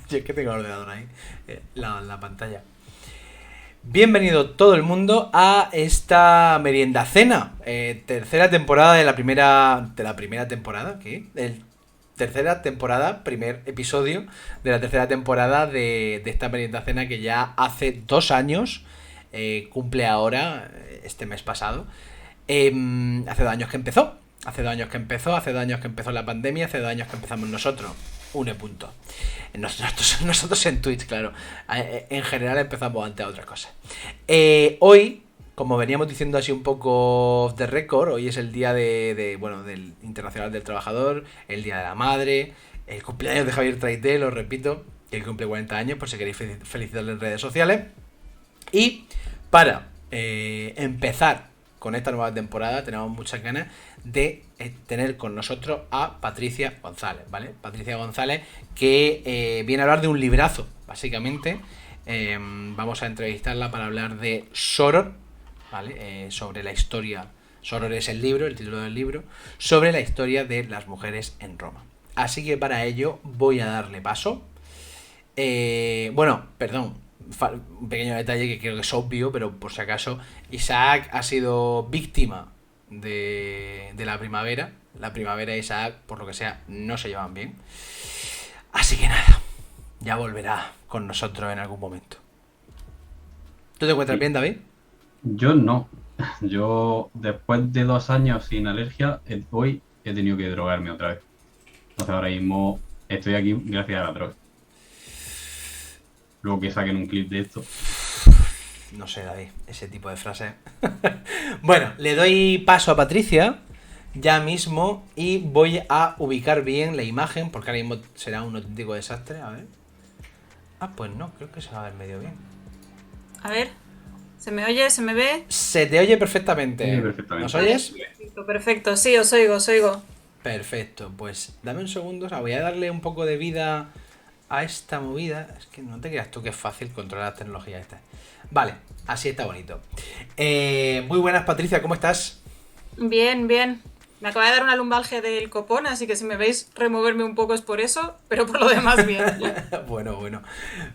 Yo es que tengo el ordenador ahí, la pantalla. Bienvenido todo el mundo a esta merienda cena, tercera temporada de la primera temporada, ¿qué? Tercera temporada, primer episodio de la tercera temporada de esta merienda cena que ya hace 2 años, cumple ahora, este mes pasado. Hace 2 años que empezó. Hace 2 años que empezó la pandemia, hace 2 años que empezamos nosotros. Une punto. Nosotros en Twitch, claro. En general empezamos antes a otras cosas. Hoy, como veníamos diciendo así un poco off the record, hoy es el día bueno, del Internacional del Trabajador, el Día de la Madre, el cumpleaños de Javier Traité, lo repito, que él cumple 40 años, por si queréis felicitarle en redes sociales. Y para empezar con esta nueva temporada, tenemos muchas ganas de tener con nosotros a Patricia González, ¿vale? Patricia González, que viene a hablar de un librazo, básicamente. Vamos a entrevistarla para hablar de Soror, ¿vale? Sobre la historia. Soror es el libro, el título del libro, sobre la historia de las mujeres en Roma. Así que para ello voy a darle paso. Bueno, perdón, un pequeño detalle que creo que es obvio, pero por si acaso, Isaac ha sido víctima de la primavera. La primavera y Isaac, por lo que sea, no se llevan bien. Así que nada, ya volverá con nosotros en algún momento. ¿Tú te encuentras Sí. bien, David? Yo no. Yo, después de 2 años sin alergia, hoy he tenido que drogarme otra vez. Entonces ahora mismo estoy aquí gracias a la droga. Luego que saquen un clip de esto. No sé, David, ese tipo de frase. Bueno, le doy paso a Patricia ya mismo y voy a ubicar bien la imagen porque ahora mismo será un auténtico desastre. A ver. Ah, pues no, creo que se va a ver medio bien. A ver, ¿se me oye? ¿Se me ve? Se te oye perfectamente. ¿Nos Perfectamente. Vale, oyes? perfecto, perfecto. Sí, os oigo, os oigo. Perfecto, pues dame un segundo. O sea, voy a darle un poco de vida a esta movida. Es que no te creas tú que es fácil controlar las tecnologías estas. Vale, así está bonito. Muy buenas, Patricia, ¿cómo estás? Bien, bien. Me acaba de dar una lumbalgia del copón, así que si me veis removerme un poco es por eso, pero por lo demás bien. Bueno, bueno.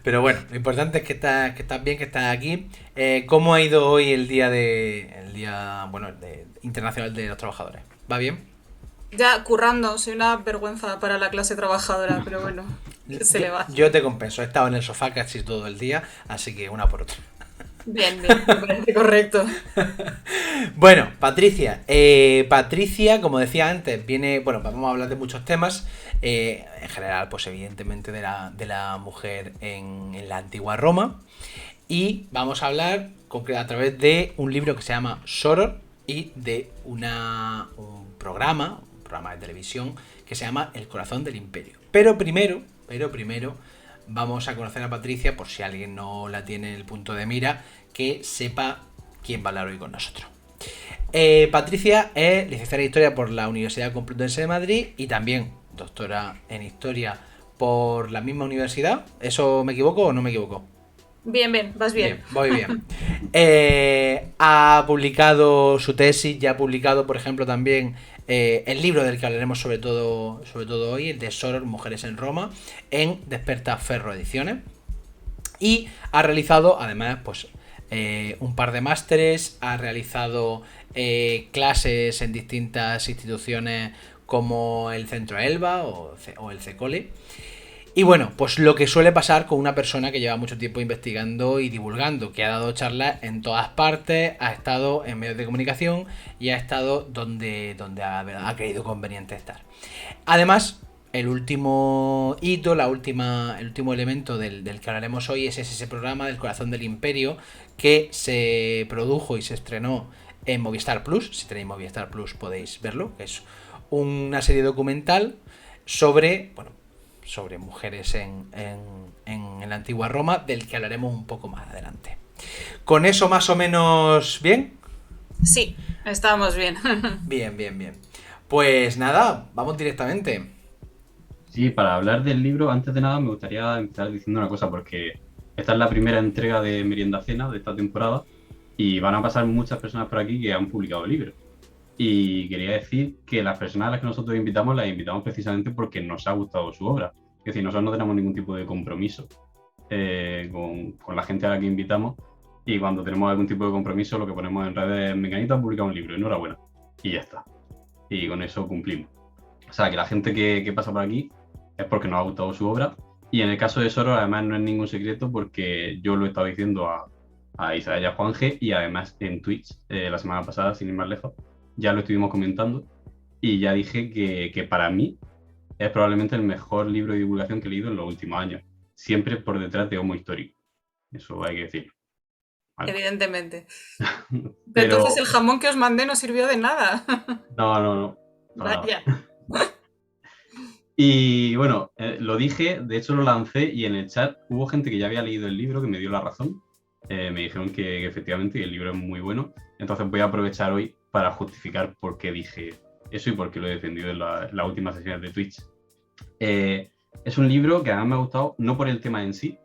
Pero bueno, lo importante es que estás bien, que estás aquí. ¿Cómo ha ido hoy el día, bueno, internacional de los trabajadores? ¿Va bien? Ya currando, soy una vergüenza para la clase trabajadora, pero bueno, ¿qué se Yo, le va a yo hacer? te compenso, he estado en el sofá casi todo el día, así que una por otra. Bien, bien, me parece correcto. Bueno, Patricia. Patricia, como decía antes, viene. Bueno, vamos a hablar de muchos temas. En general, pues evidentemente de la mujer en la antigua Roma. Y vamos a hablar a través de un libro que se llama Soror y de un programa de televisión que se llama El corazón del imperio. Pero primero, vamos a conocer a Patricia por si alguien no la tiene en el punto de mira, que sepa quién va a hablar hoy con nosotros. Patricia es licenciada en Historia por la Universidad Complutense de Madrid y también doctora en Historia por la misma universidad. ¿Eso me equivoco o no me equivoco? Bien, bien, vas bien. Bien, voy bien. Ha publicado su tesis, ya ha publicado, por ejemplo, también el libro del que hablaremos sobre todo hoy, el de Soror, Mujeres en Roma, en Desperta Ferro Ediciones. Y ha realizado, además, pues un par de másteres, ha realizado clases en distintas instituciones como el Centro Elba o el CECOLE. Y bueno, pues lo que suele pasar con una persona que lleva mucho tiempo investigando y divulgando, que ha dado charlas en todas partes, ha estado en medios de comunicación y ha estado donde ha creído conveniente estar. Además, el último hito, el último elemento del que hablaremos hoy es ese programa del corazón del imperio que se produjo y se estrenó en Movistar Plus. Si tenéis Movistar Plus podéis verlo, que es una serie documental sobre, bueno, sobre mujeres en la antigua Roma, del que hablaremos un poco más adelante. Con eso más o menos bien. Sí, estábamos bien. Bien, bien, bien. Pues nada, vamos directamente. Sí, para hablar del libro, antes de nada me gustaría empezar diciendo una cosa, porque esta es la primera entrega de Merienda Cena de esta temporada y van a pasar muchas personas por aquí que han publicado libros. Y quería decir que las personas a las que nosotros invitamos las invitamos precisamente porque nos ha gustado su obra. Es decir, nosotros no tenemos ningún tipo de compromiso con la gente a la que invitamos, y cuando tenemos algún tipo de compromiso lo que ponemos en redes es: Menganito ha publicado un libro, enhorabuena, y ya está. Y con eso cumplimos. O sea, que la gente que pasa por aquí es porque nos ha gustado su obra. Y en el caso de Soros, además, no es ningún secreto porque yo lo he estado diciendo a Isabel y a Juanje, y además en Twitch la semana pasada, sin ir más lejos, ya lo estuvimos comentando, y ya dije que para mí es probablemente el mejor libro de divulgación que he leído en los últimos años, siempre por detrás de Homo Histórico. Eso hay que decirlo. ¿Vale? Evidentemente. Pero Entonces el jamón que os mandé no sirvió de nada. no. Vaya. Y bueno, lo dije, de hecho lo lancé, y en el chat hubo gente que ya había leído el libro que me dio la razón. Me dijeron que efectivamente el libro es muy bueno. Entonces voy a aprovechar hoy para justificar por qué dije eso y por qué lo he defendido en las últimas sesiones de Twitch. Es un libro que además me ha gustado, no por el tema en sí,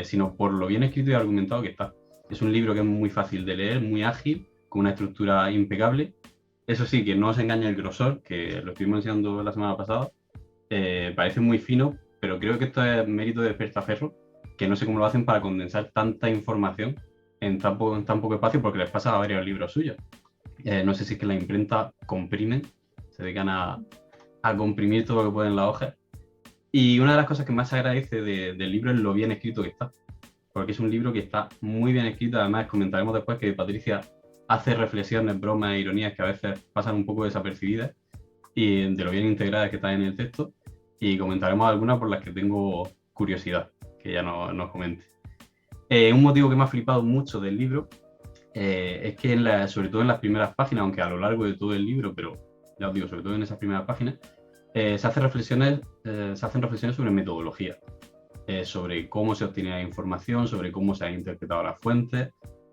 sino por lo bien escrito y argumentado que está. Es un libro que es muy fácil de leer, muy ágil, con una estructura impecable. Eso sí, que no os engaña el grosor, que lo estuvimos enseñando la semana pasada. Parece muy fino, pero creo que esto es mérito de Despertaferro, que no sé cómo lo hacen para condensar tanta información en tan poco espacio, porque les pasa a varios libros suyos. No sé si es que la imprenta comprimen, se dedican a comprimir todo lo que pueden las hojas. Y una de las cosas que más se agradece del libro es lo bien escrito que está, porque es un libro que está muy bien escrito. Además, comentaremos después que Patricia hace reflexiones, bromas e ironías que a veces pasan un poco desapercibidas, y de lo bien integradas que están en el texto, y comentaremos algunas por las que tengo curiosidad, que ya nos comente. Un motivo que me ha flipado mucho del libro es que sobre todo en las primeras páginas, aunque a lo largo de todo el libro, pero ya os digo, sobre todo en esas primeras páginas, se hacen reflexiones sobre metodología, sobre cómo se obtiene la información, sobre cómo se han interpretado las fuentes,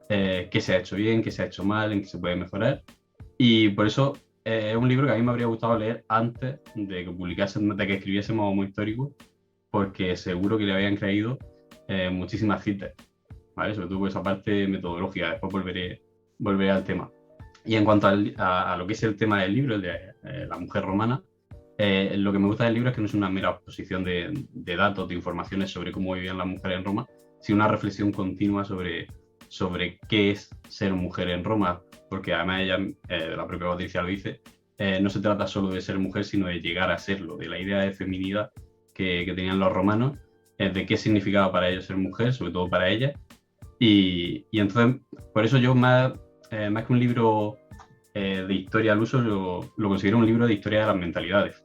qué se ha hecho bien, qué se ha hecho mal, en qué se puede mejorar. Y por eso es un libro que a mí me habría gustado leer antes de que escribiésemos Homo Histórico, porque seguro que le habían creído muchísimas citas, ¿vale? Sobre todo por esa parte metodológica. Después volveré al tema. Y en cuanto a lo que es el tema del libro, el de la mujer romana, lo que me gusta del libro es que no es una mera exposición de datos, de informaciones sobre cómo vivían las mujeres en Roma, sino una reflexión continua sobre qué es ser mujer en Roma, porque además ella, la propia Patricia lo dice, no se trata solo de ser mujer, sino de llegar a serlo, de la idea de feminidad que tenían los romanos, de qué significaba para ellos ser mujer, sobre todo para ella. Y entonces, por eso yo más que un libro de historia al uso, lo considero un libro de historia de las mentalidades.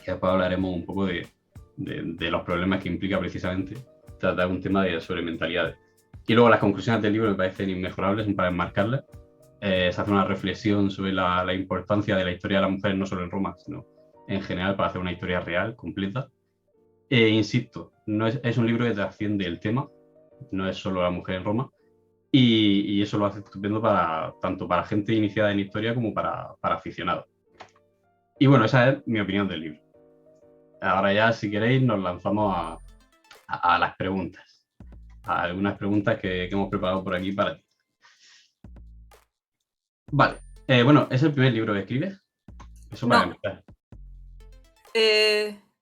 Y después hablaremos un poco de los problemas que implica precisamente tratar un tema sobre mentalidades. Y luego las conclusiones del libro me parecen inmejorables para enmarcarlas. Se hace una reflexión sobre la importancia de la historia de las mujeres, no solo en Roma, sino en general, para hacer una historia real, completa. Insisto, es un libro que trasciende el tema, no es solo la mujer en Roma, y eso lo hace estupendo tanto para gente iniciada en historia como para aficionados. Y bueno, esa es mi opinión del libro. Ahora ya, si queréis, nos lanzamos a las preguntas, a algunas preguntas que hemos preparado por aquí para ti. Vale, bueno, ¿es el primer libro que escribes? Eso para empezar.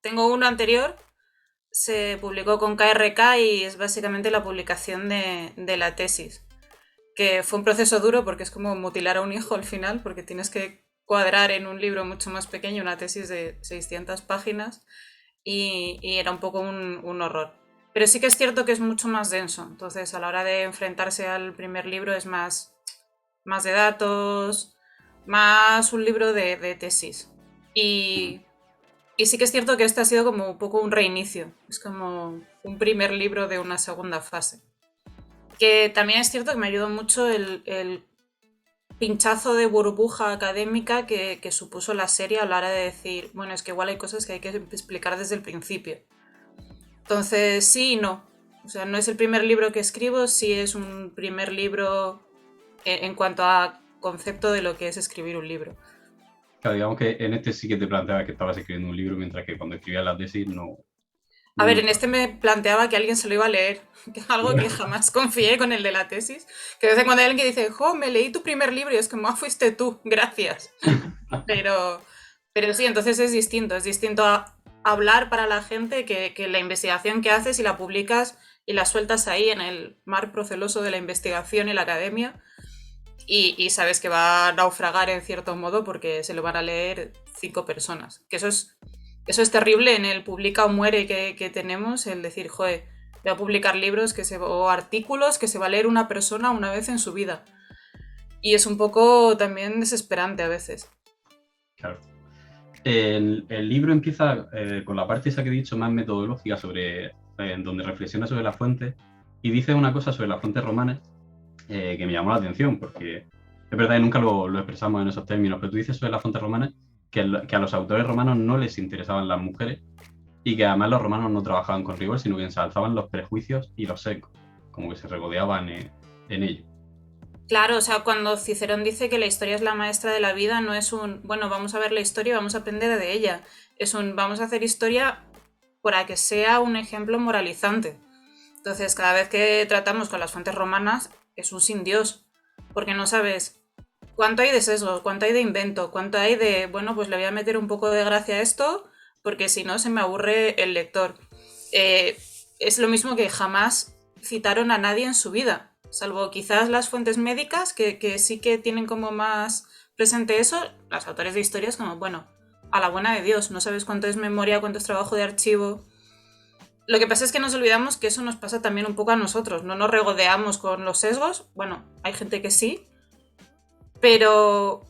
Tengo uno anterior, se publicó con KRK y es básicamente la publicación de la tesis, que fue un proceso duro porque es como mutilar a un hijo al final, porque tienes que cuadrar en un libro mucho más pequeño una tesis de 600 páginas y era un poco un horror. Pero sí que es cierto que es mucho más denso, entonces a la hora de enfrentarse al primer libro es más de datos, más un libro de tesis. Y sí que es cierto que este ha sido como un poco un reinicio, es como un primer libro de una segunda fase. Que también es cierto que me ayudó mucho el pinchazo de burbuja académica que supuso la serie a la hora de decir, bueno, es que igual hay cosas que hay que explicar desde el principio. Entonces, sí y no. O sea, no es el primer libro que escribo, sí es un primer libro en cuanto a concepto de lo que es escribir un libro. Claro, digamos que en este sí que te planteabas que estabas escribiendo un libro, mientras que cuando escribías la tesis no... A ver, en este me planteaba que alguien se lo iba a leer, que es algo que jamás confié con el de la tesis. Que de vez en cuando hay alguien que dice, jo, me leí tu primer libro, y es como, fuiste tú, gracias. Pero sí, entonces es distinto a hablar para la gente que la investigación que haces y la publicas y la sueltas ahí en el mar proceloso de la investigación y la academia y sabes que va a naufragar en cierto modo porque se lo van a leer 5 personas. Que eso es terrible en el publica o muere que tenemos, el decir, joder, voy a publicar libros o artículos que se va a leer una persona una vez en su vida. Y es un poco también desesperante a veces. Claro. El libro empieza con la parte esa que he dicho más metodológica en donde reflexiona sobre las fuentes y dice una cosa sobre las fuentes romanas que me llamó la atención porque es verdad que nunca lo expresamos en esos términos, pero tú dices sobre las fuentes romanas que a los autores romanos no les interesaban las mujeres y que además los romanos no trabajaban con rigor, sino que ensalzaban los prejuicios y los sesgos, como que se regodeaban en ello. Claro, o sea, cuando Cicerón dice que la historia es la maestra de la vida, no es bueno, vamos a ver la historia y vamos a aprender de ella. Vamos a hacer historia para que sea un ejemplo moralizante. Entonces, cada vez que tratamos con las fuentes romanas, es un sin Dios, porque no sabes cuánto hay de sesgo, cuánto hay de invento, cuánto hay de, bueno, pues le voy a meter un poco de gracia a esto, porque si no se me aburre el lector. Es lo mismo que jamás citaron a nadie en su vida. Salvo quizás las fuentes médicas, que sí que tienen como más presente eso, los autores de historias como, bueno, a la buena de Dios, no sabes cuánto es memoria, cuánto es trabajo de archivo. Lo que pasa es que nos olvidamos que eso nos pasa también un poco a nosotros, no nos regodeamos con los sesgos, bueno, hay gente que sí, pero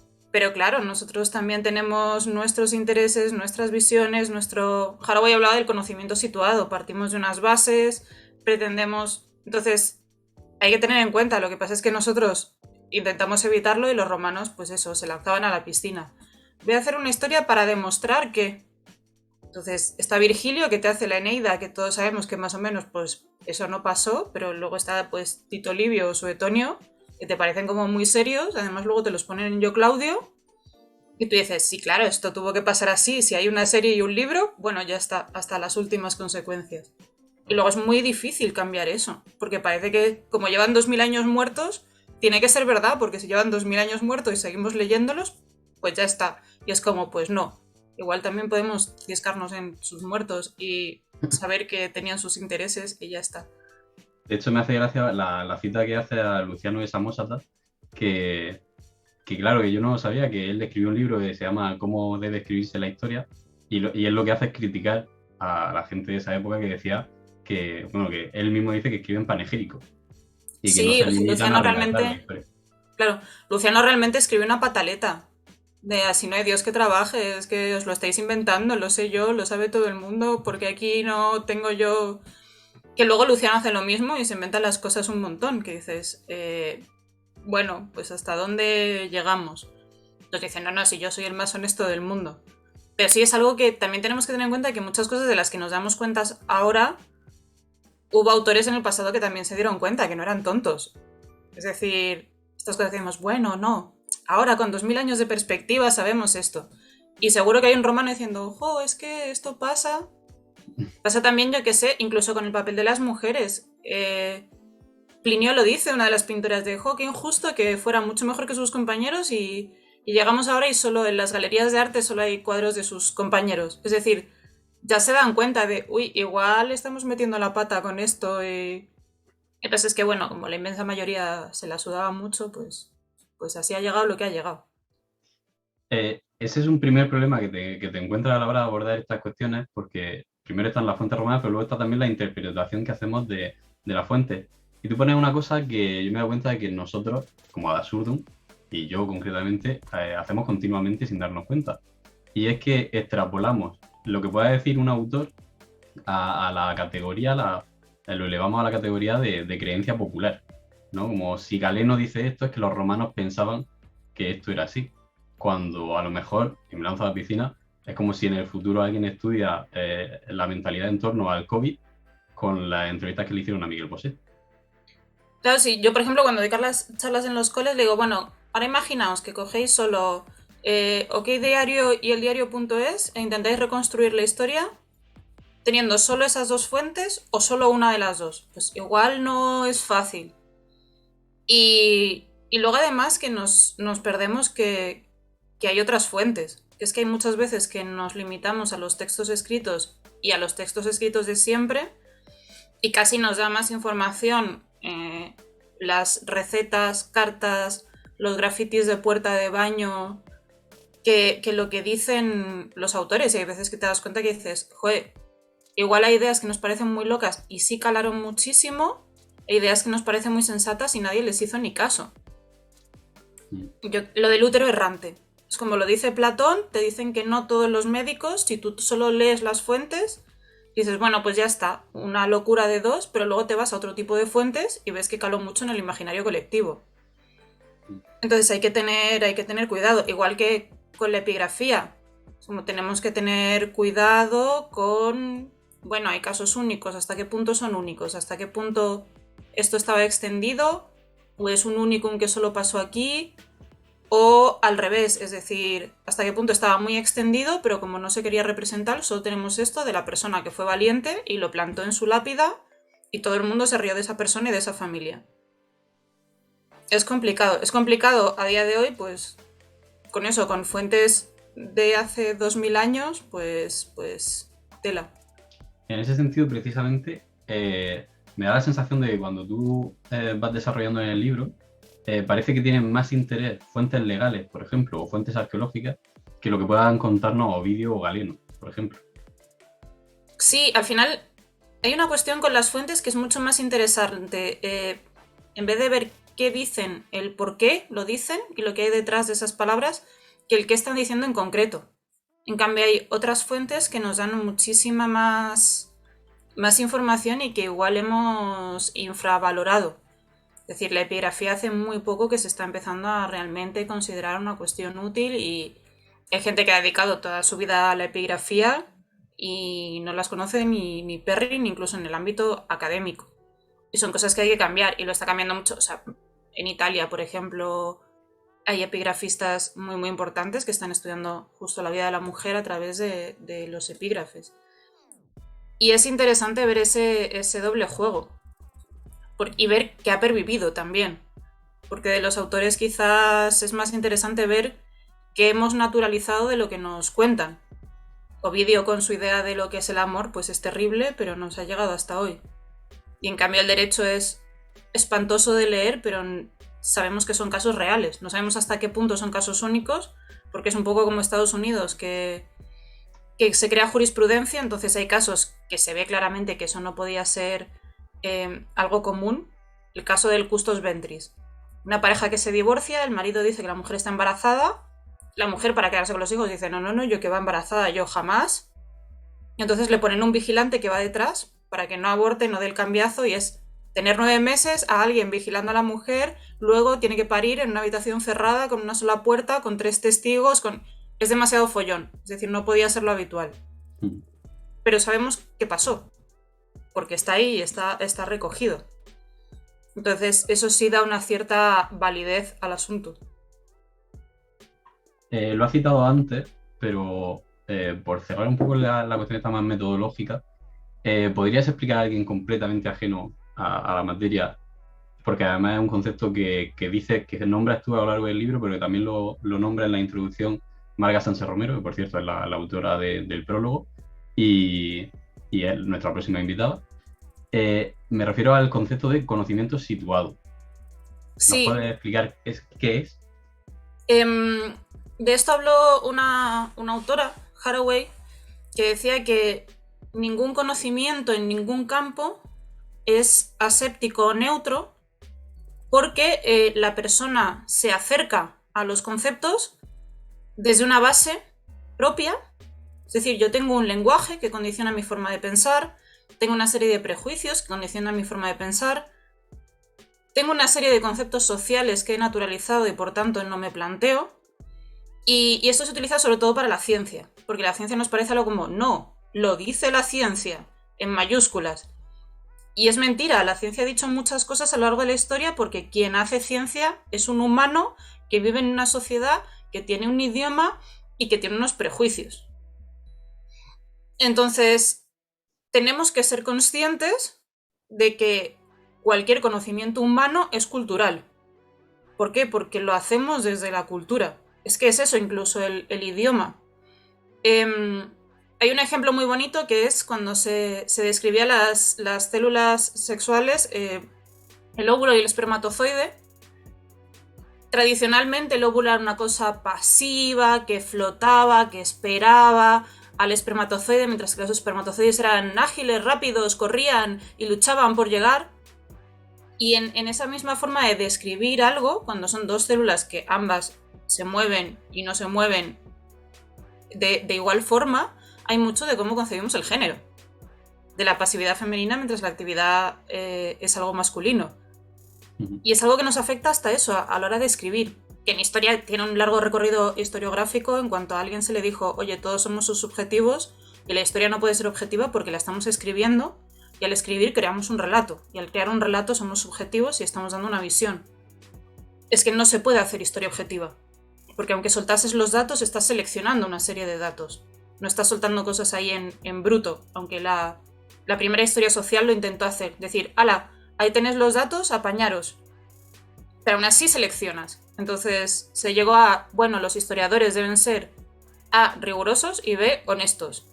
claro, nosotros también tenemos nuestros intereses, nuestras visiones, Haraway hablaba del conocimiento situado, partimos de unas bases, pretendemos... Entonces... hay que tener en cuenta, lo que pasa es que nosotros intentamos evitarlo y los romanos, pues eso, se lanzaban a la piscina. Voy a hacer una historia para demostrar que... Entonces, está Virgilio, que te hace la Eneida, que todos sabemos que más o menos, pues, eso no pasó, pero luego está, pues, Tito Livio o Suetonio, que te parecen como muy serios, además luego te los ponen en Yo Claudio, y tú dices, sí, claro, esto tuvo que pasar así, si hay una serie y un libro, bueno, ya está, hasta las últimas consecuencias. Y luego es muy difícil cambiar eso, porque parece que como llevan 2000 años muertos, tiene que ser verdad, porque si llevan 2000 años muertos y seguimos leyéndolos, pues ya está. Y es como, pues no. Igual también podemos ciscarnos en sus muertos y saber que tenían sus intereses y ya está. De hecho, me hace gracia la cita que hace a Luciano de Samosata, que claro, que yo no sabía que él escribió un libro que se llama Cómo debe escribirse la historia, y él lo que hace es criticar a la gente de esa época que decía que él mismo dice que escriben panegírico y que no Sí, se limitan Luciano a relatar la realmente, historia. claro, Luciano realmente escribe una pataleta de así no hay Dios que trabaje, es que os lo estáis inventando, lo sé yo, lo sabe todo el mundo, porque aquí no tengo yo... Que luego Luciano hace lo mismo y se inventa las cosas un montón, que dices, bueno, pues hasta dónde llegamos. Entonces dicen, no, si yo soy el más honesto del mundo. Pero sí es algo que también tenemos que tener en cuenta que muchas cosas de las que nos damos cuenta ahora, hubo autores en el pasado que también se dieron cuenta, que no eran tontos. Es decir, estas cosas que decimos, bueno, no, ahora con 2000 años de perspectiva sabemos esto. Y seguro que hay un romano diciendo, ojo, es que esto pasa. Pasa también, yo que sé, incluso con el papel de las mujeres. Plinio lo dice, una de las pinturas de qué injusto que fuera mucho mejor que sus compañeros y llegamos ahora y solo en las galerías de arte solo hay cuadros de sus compañeros. Es decir, ya se dan cuenta de, uy, igual estamos metiendo la pata con esto y... Y pues es que, bueno, como la inmensa mayoría se la sudaba mucho, pues así ha llegado lo que ha llegado. Ese es un primer problema que te encuentras a la hora de abordar estas cuestiones, porque primero están las fuentes romanas, pero luego está también la interpretación que hacemos de la fuente. Y tú pones una cosa que yo me he dado cuenta de que nosotros, como Ad Absurdum, y yo concretamente, hacemos continuamente sin darnos cuenta. Y es que extrapolamos lo que pueda decir un autor a la categoría, lo elevamos a la categoría de creencia popular, ¿no? Como si Galeno dice esto, es que los romanos pensaban que esto era así, cuando a lo mejor, y me lanzo a la piscina, es como si en el futuro alguien estudia la mentalidad en torno al COVID con las entrevistas que le hicieron a Miguel Bosé. Claro, sí, yo por ejemplo cuando doy las charlas en los coles le digo, bueno, ahora imaginaos que cogéis solo OK Diario y el diario.es e intentáis reconstruir la historia teniendo solo esas dos fuentes o solo una de las dos. Pues igual no es fácil. Y luego además que nos perdemos que hay otras fuentes. Es que hay muchas veces que nos limitamos a los textos escritos y a los textos escritos de siempre y casi nos da más información las recetas, cartas, los grafitis de puerta de baño que lo que dicen los autores. Y hay veces que te das cuenta que dices, joder, igual hay ideas que nos parecen muy locas y sí calaron muchísimo, e ideas que nos parecen muy sensatas y nadie les hizo ni caso. Lo del útero errante. Es como lo dice Platón, te dicen que no todos los médicos, si tú solo lees las fuentes, dices, bueno, pues ya está, una locura de dos, pero luego te vas a otro tipo de fuentes y ves que caló mucho en el imaginario colectivo. Entonces hay que tener cuidado, igual que con la epigrafía. Como tenemos que tener cuidado con, bueno, hay casos únicos, hasta qué punto son únicos, hasta qué punto esto estaba extendido, o es un unicum que solo pasó aquí, o al revés, es decir, hasta qué punto estaba muy extendido, pero como no se quería representar, solo tenemos esto de la persona que fue valiente y lo plantó en su lápida y todo el mundo se rió de esa persona y de esa familia. Es complicado a día de hoy, pues con eso, con fuentes de hace 2000 años, pues tela. En ese sentido, precisamente, me da la sensación de que cuando tú vas desarrollando en el libro, parece que tienen más interés fuentes legales, por ejemplo, o fuentes arqueológicas, que lo que puedan contarnos Ovidio o Galeno, por ejemplo. Sí, al final hay una cuestión con las fuentes que es mucho más interesante. En vez de ver qué dicen, el por qué lo dicen y lo que hay detrás de esas palabras, que el qué están diciendo en concreto. En cambio hay otras fuentes que nos dan muchísima más información y que igual hemos infravalorado. Es decir, la epigrafía hace muy poco que se está empezando a realmente considerar una cuestión útil y hay gente que ha dedicado toda su vida a la epigrafía y no las conoce ni Perry, ni incluso en el ámbito académico. Y son cosas que hay que cambiar y lo está cambiando mucho. O sea, en Italia, por ejemplo, hay epigrafistas muy, muy importantes que están estudiando justo la vida de la mujer a través de los epígrafes. Y es interesante ver ese doble juego y ver qué ha pervivido también. Porque de los autores quizás es más interesante ver qué hemos naturalizado de lo que nos cuentan. Ovidio con su idea de lo que es el amor, pues es terrible, pero nos ha llegado hasta hoy. Y en cambio el derecho es espantoso de leer, pero sabemos que son casos reales. No sabemos hasta qué punto son casos únicos, porque es un poco como Estados Unidos, que se crea jurisprudencia, entonces hay casos que se ve claramente que eso no podía ser algo común. El caso del custos ventris. Una pareja que se divorcia, el marido dice que la mujer está embarazada, la mujer para quedarse con los hijos dice no, yo que va embarazada, yo jamás. Y entonces le ponen un vigilante que va detrás para que no aborte, no dé el cambiazo, y es tener 9 meses a alguien vigilando a la mujer, luego tiene que parir en una habitación cerrada con una sola puerta, con 3 testigos, es demasiado follón, es decir, no podía ser lo habitual. Pero sabemos qué pasó, porque está ahí y está recogido. Entonces, eso sí da una cierta validez al asunto. Lo has citado antes, pero por cerrar un poco la cuestión esta más metodológica, ¿podrías explicar a alguien completamente ajeno a la materia? Porque además es un concepto que dices, que nombras tú a lo largo del libro, pero que también lo nombra en la introducción Marga Sánchez Romero, que por cierto es la autora del prólogo, y es nuestra próxima invitada. Me refiero al concepto de conocimiento situado. Sí. ¿Nos puedes explicar qué es? De esto habló una autora, Haraway, que decía que ningún conocimiento en ningún campo es aséptico o neutro porque la persona se acerca a los conceptos desde una base propia. Es decir, yo tengo un lenguaje que condiciona mi forma de pensar, tengo una serie de prejuicios que condicionan mi forma de pensar, tengo una serie de conceptos sociales que he naturalizado y por tanto no me planteo. Y esto se utiliza sobre todo para la ciencia, porque la ciencia nos parece algo como, no, lo dice la ciencia, en mayúsculas. Y es mentira, la ciencia ha dicho muchas cosas a lo largo de la historia porque quien hace ciencia es un humano que vive en una sociedad, que tiene un idioma y que tiene unos prejuicios. Entonces, tenemos que ser conscientes de que cualquier conocimiento humano es cultural. ¿Por qué? Porque lo hacemos desde la cultura. Es que es eso, incluso el idioma. Hay un ejemplo muy bonito que es cuando se describía las células sexuales, el óvulo y el espermatozoide. Tradicionalmente el óvulo era una cosa pasiva, que flotaba, que esperaba al espermatozoide, mientras que los espermatozoides eran ágiles, rápidos, corrían y luchaban por llegar. Y en esa misma forma de describir algo, cuando son dos células que ambas se mueven y no se mueven de igual forma, hay mucho de cómo concebimos el género. De la pasividad femenina mientras la actividad es algo masculino. Y es algo que nos afecta hasta eso, a la hora de escribir. Que en historia tiene un largo recorrido historiográfico en cuanto a alguien se le dijo, oye, todos somos subjetivos y la historia no puede ser objetiva porque la estamos escribiendo y al escribir creamos un relato. Y al crear un relato somos subjetivos y estamos dando una visión. Es que no se puede hacer historia objetiva. Porque aunque soltases los datos, estás seleccionando una serie de datos. No estás soltando cosas ahí en bruto. Aunque la primera historia social lo intentó hacer. Decir, ala, ahí tenéis los datos, apañaros. Pero aún así seleccionas. Entonces se llegó a, bueno, los historiadores deben ser A, rigurosos y B, honestos.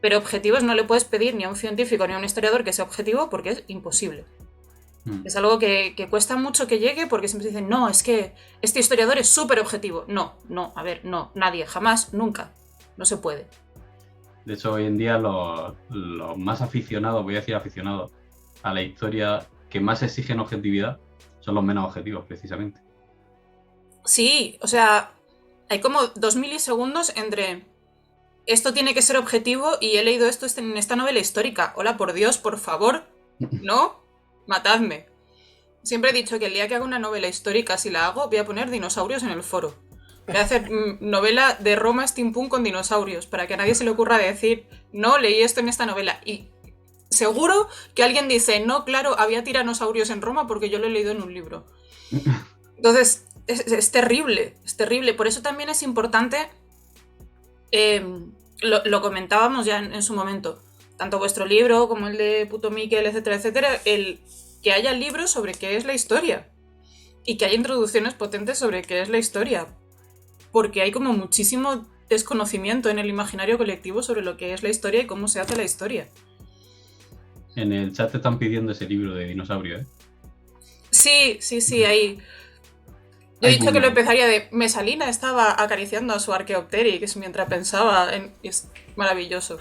Pero objetivos no le puedes pedir ni a un científico ni a un historiador que sea objetivo porque es imposible. Es algo que cuesta mucho que llegue porque siempre dicen, no, es que este historiador es súper objetivo. No, a ver, no, nadie, jamás, nunca. No se puede. De hecho, hoy en día los más aficionados, voy a decir aficionados, a la historia que más exigen objetividad son los menos objetivos, precisamente. Sí, o sea, hay como 2 milisegundos entre esto tiene que ser objetivo y he leído esto en esta novela histórica. Hola, por Dios, por favor, no, matadme. Siempre he dicho que el día que haga una novela histórica, si la hago, voy a poner dinosaurios en el foro. Voy a hacer novela de Roma steampunk con dinosaurios, para que a nadie se le ocurra decir, no, leí esto en esta novela. Y seguro que alguien dice, no, claro, había tiranosaurios en Roma porque yo lo he leído en un libro. Entonces, es terrible, es terrible. Por eso también es importante, lo comentábamos ya en su momento, tanto vuestro libro como el de Puto Miquel, etcétera, etcétera, el que haya libros sobre qué es la historia y que haya introducciones potentes sobre qué es la historia. Porque hay como muchísimo desconocimiento en el imaginario colectivo sobre lo que es la historia y cómo se hace la historia. En el chat te están pidiendo ese libro de dinosaurio, ¿eh? Sí, ahí. Yo he dicho que lo empezaría de Mesalina estaba acariciando a su Archaeopteryx mientras pensaba en... Es maravilloso.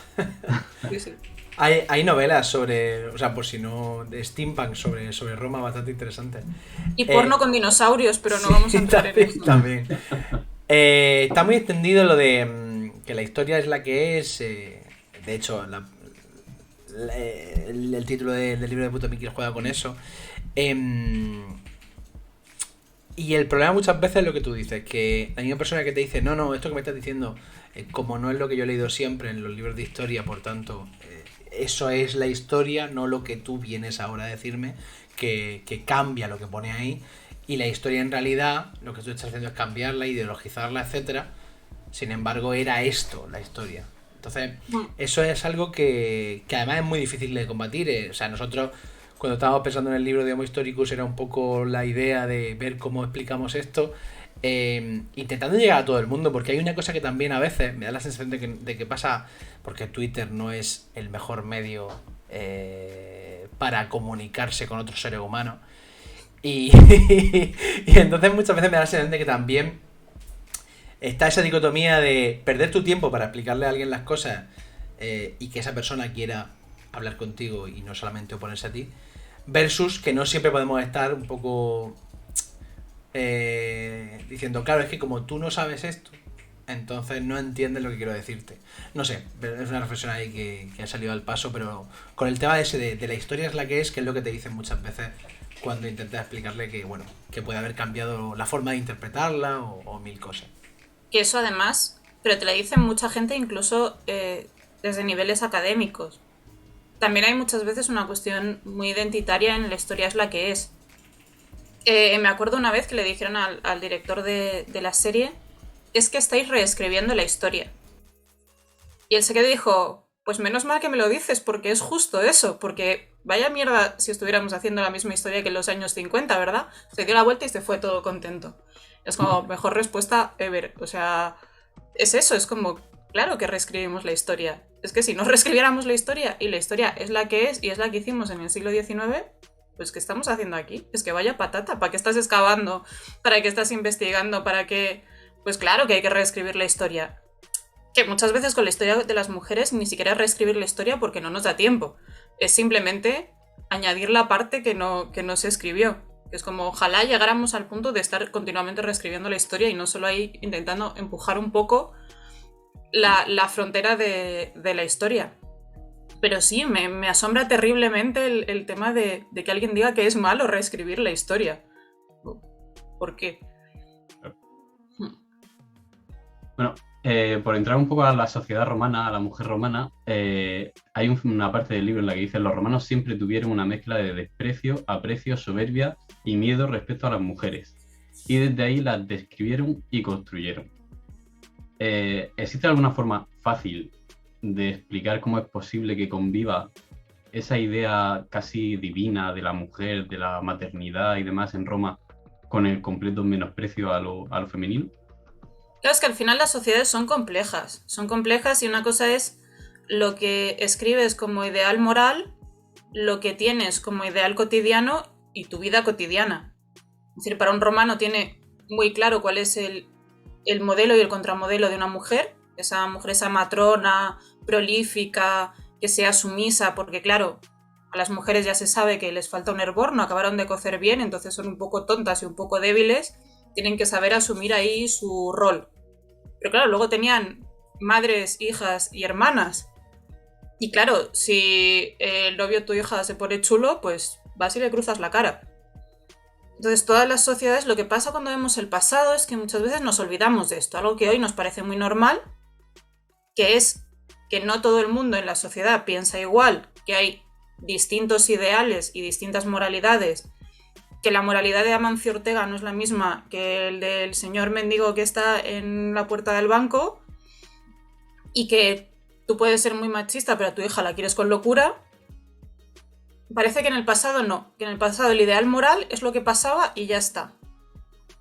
Sí. Hay novelas sobre, o sea, por si no, de steampunk sobre Roma bastante interesantes. Y porno con dinosaurios, pero no vamos a entrar en eso. También. Está muy extendido lo de que la historia es la que es. De hecho, el título del libro de Puto Miquel juega con eso. Y el problema muchas veces es lo que tú dices, que la misma persona que te dice, no, esto que me estás diciendo, como no es lo que yo he leído siempre en los libros de historia, por tanto, eso es la historia, no lo que tú vienes ahora a decirme, que cambia lo que pone ahí. Y la historia en realidad, lo que tú estás haciendo es cambiarla, ideologizarla, etcétera. Sin embargo, era esto, la historia. Entonces, eso es algo que además es muy difícil de combatir. O sea, nosotros, cuando estábamos pensando en el libro de Homo Historicus, era un poco la idea de ver cómo explicamos esto, intentando llegar a todo el mundo, porque hay una cosa que también a veces me da la sensación de que pasa, porque Twitter no es el mejor medio para comunicarse con otros seres humanos. Y entonces muchas veces me da la sensación de que también está esa dicotomía de perder tu tiempo para explicarle a alguien las cosas y que esa persona quiera hablar contigo y no solamente oponerse a ti, versus que no siempre podemos estar un poco diciendo, claro, es que como tú no sabes esto, entonces no entiendes lo que quiero decirte. No sé, es una reflexión ahí que ha salido al paso, pero con el tema ese de la historia es la que es lo que te dicen muchas veces cuando intentas explicarle que, bueno, que puede haber cambiado la forma de interpretarla o mil cosas. Y eso además, pero te lo dicen mucha gente incluso desde niveles académicos. También hay muchas veces una cuestión muy identitaria en la historia es la que es. Me acuerdo una vez que le dijeron al director de la serie, es que estáis reescribiendo la historia. Y él se quedó y dijo, pues menos mal que me lo dices, porque es justo eso, porque vaya mierda si estuviéramos haciendo la misma historia que en los años 50, ¿verdad? Se dio la vuelta y se fue todo contento. Es como, mejor respuesta ever. O sea, es eso, es como, Claro que reescribimos la historia. Es que si no reescribiéramos la historia y la historia es la que es y es la que hicimos en el siglo XIX, pues ¿qué estamos haciendo aquí? Es que vaya patata, ¿para qué estás excavando? ¿Para qué estás investigando? ¿Para qué? Pues claro que hay que reescribir la historia. Que muchas veces con la historia de las mujeres ni siquiera es reescribir la historia porque no nos da tiempo. Es simplemente añadir la parte que no se escribió. Es como ojalá llegáramos al punto de estar continuamente reescribiendo la historia y no solo ahí intentando empujar un poco la frontera de la historia. Pero sí, me asombra terriblemente el tema de que alguien diga que es malo reescribir la historia. ¿Por qué? Bueno, por entrar un poco a la sociedad romana, a la mujer romana, hay una parte del libro en la que dice: los romanos siempre tuvieron una mezcla de desprecio, aprecio, soberbia y miedo respecto a las mujeres, y desde ahí las describieron y construyeron. ¿Existe alguna forma fácil de explicar cómo es posible que conviva esa idea casi divina de la mujer, de la maternidad y demás en Roma, con el completo menosprecio a lo femenino? Claro, es que al final las sociedades son complejas. Son complejas y una cosa es lo que escribes como ideal moral, lo que tienes como ideal cotidiano y tu vida cotidiana. Es decir, para un romano tiene muy claro cuál es el modelo y el contramodelo de una mujer, esa mujer, esa matrona, prolífica, que sea sumisa, porque claro, a las mujeres ya se sabe que les falta un hervor, no acabaron de cocer bien, entonces son un poco tontas y un poco débiles, tienen que saber asumir ahí su rol. Pero claro, luego tenían madres, hijas y hermanas. Y claro, si el novio de tu hija se pone chulo, pues vas y le cruzas la cara. Entonces, todas las sociedades, lo que pasa cuando vemos el pasado es que muchas veces nos olvidamos de esto, algo que hoy nos parece muy normal, que es que no todo el mundo en la sociedad piensa igual, que hay distintos ideales y distintas moralidades, que la moralidad de Amancio Ortega no es la misma que el del señor mendigo que está en la puerta del banco, y que tú puedes ser muy machista, pero a tu hija la quieres con locura. Parece que en el pasado no, que en el pasado el ideal moral es lo que pasaba y ya está.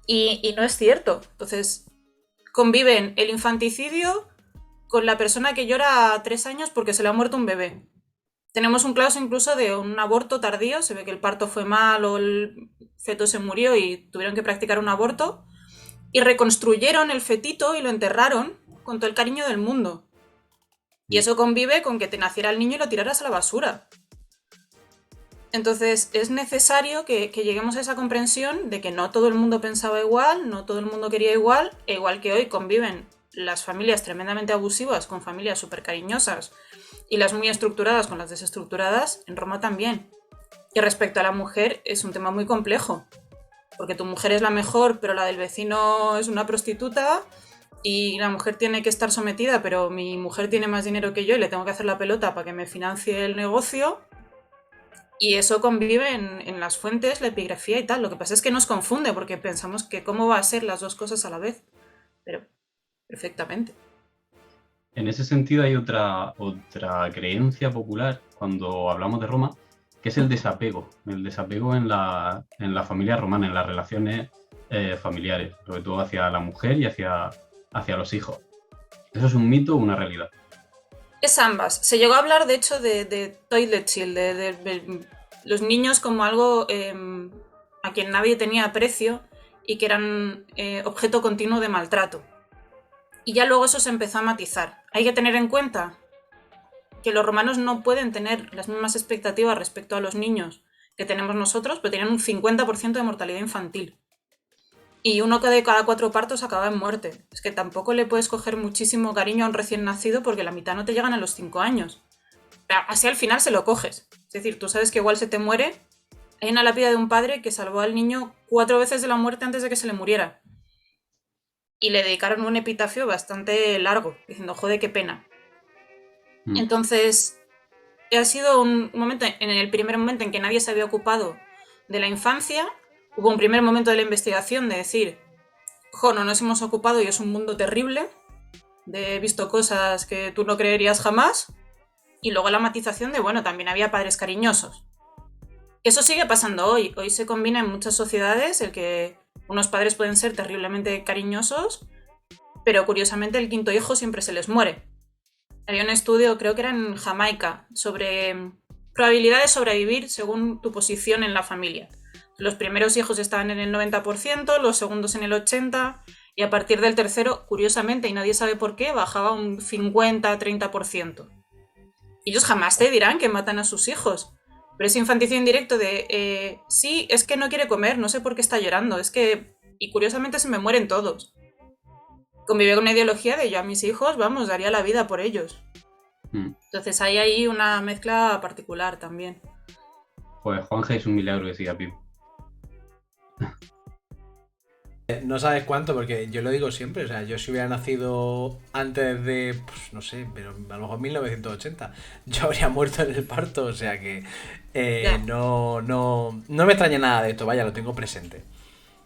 Y no es cierto. Entonces, conviven el infanticidio con la persona que llora a 3 años porque se le ha muerto un bebé. Tenemos un caso incluso de un aborto tardío, se ve que el parto fue mal o el feto se murió y tuvieron que practicar un aborto, y reconstruyeron el fetito y lo enterraron con todo el cariño del mundo. Y eso convive con que te naciera el niño y lo tiraras a la basura. Entonces es necesario que lleguemos a esa comprensión de que no todo el mundo pensaba igual, no todo el mundo quería igual, e igual que hoy conviven las familias tremendamente abusivas con familias súper cariñosas y las muy estructuradas con las desestructuradas, en Roma también. Y respecto a la mujer es un tema muy complejo, porque tu mujer es la mejor, pero la del vecino es una prostituta, y la mujer tiene que estar sometida, pero mi mujer tiene más dinero que yo y le tengo que hacer la pelota para que me financie el negocio. Y eso convive en las fuentes, la epigrafía y tal. Lo que pasa es que nos confunde porque pensamos que cómo va a ser las dos cosas a la vez. Pero perfectamente. En ese sentido hay otra creencia popular cuando hablamos de Roma, que es el desapego en la familia romana, en las relaciones familiares, sobre todo hacia la mujer y hacia los hijos. ¿Eso es un mito o una realidad? Es ambas. Se llegó a hablar, de hecho, de toilet chill, de los niños como algo a quien nadie tenía aprecio y que eran objeto continuo de maltrato. Y ya luego eso se empezó a matizar. Hay que tener en cuenta que los romanos no pueden tener las mismas expectativas respecto a los niños que tenemos nosotros, pero tienen un 50% de mortalidad infantil. Y uno de cada 4 partos acaba en muerte. Es que tampoco le puedes coger muchísimo cariño a un recién nacido porque la mitad no te llegan a los 5 años. Pero así al final se lo coges. Es decir, tú sabes que igual se te muere. Hay una lápida de un padre que salvó al niño 4 veces de la muerte antes de que se le muriera. Y le dedicaron un epitafio bastante largo, diciendo, joder, qué pena. Entonces, ha sido un momento, en el primer momento en que nadie se había ocupado de la infancia. Hubo un primer momento de la investigación de decir, no nos hemos ocupado y es un mundo terrible, he visto cosas que tú no creerías jamás, y luego la matización de, bueno, también había padres cariñosos. Eso sigue pasando hoy. Hoy se combina en muchas sociedades el que unos padres pueden ser terriblemente cariñosos, pero curiosamente el quinto hijo siempre se les muere. Había un estudio, creo que era en Jamaica, sobre probabilidad de sobrevivir según tu posición en la familia. Los primeros hijos estaban en el 90%, los segundos en el 80%, y a partir del tercero, curiosamente, y nadie sabe por qué, bajaba un 50-30%. Ellos jamás te dirán que matan a sus hijos, pero ese infanticidio indirecto de sí, es que no quiere comer, no sé por qué está llorando, es que... Y curiosamente se me mueren todos. Convive con una ideología de yo a mis hijos, vamos, daría la vida por ellos. Entonces hay ahí una mezcla particular también. Pues Juanja es un milagro que siga vivo. No sabes cuánto, porque yo lo digo siempre, o sea, yo si hubiera nacido antes de, pues no sé, pero a lo mejor 1980, yo habría muerto en el parto, o sea que no me extraña nada de esto, vaya, lo tengo presente.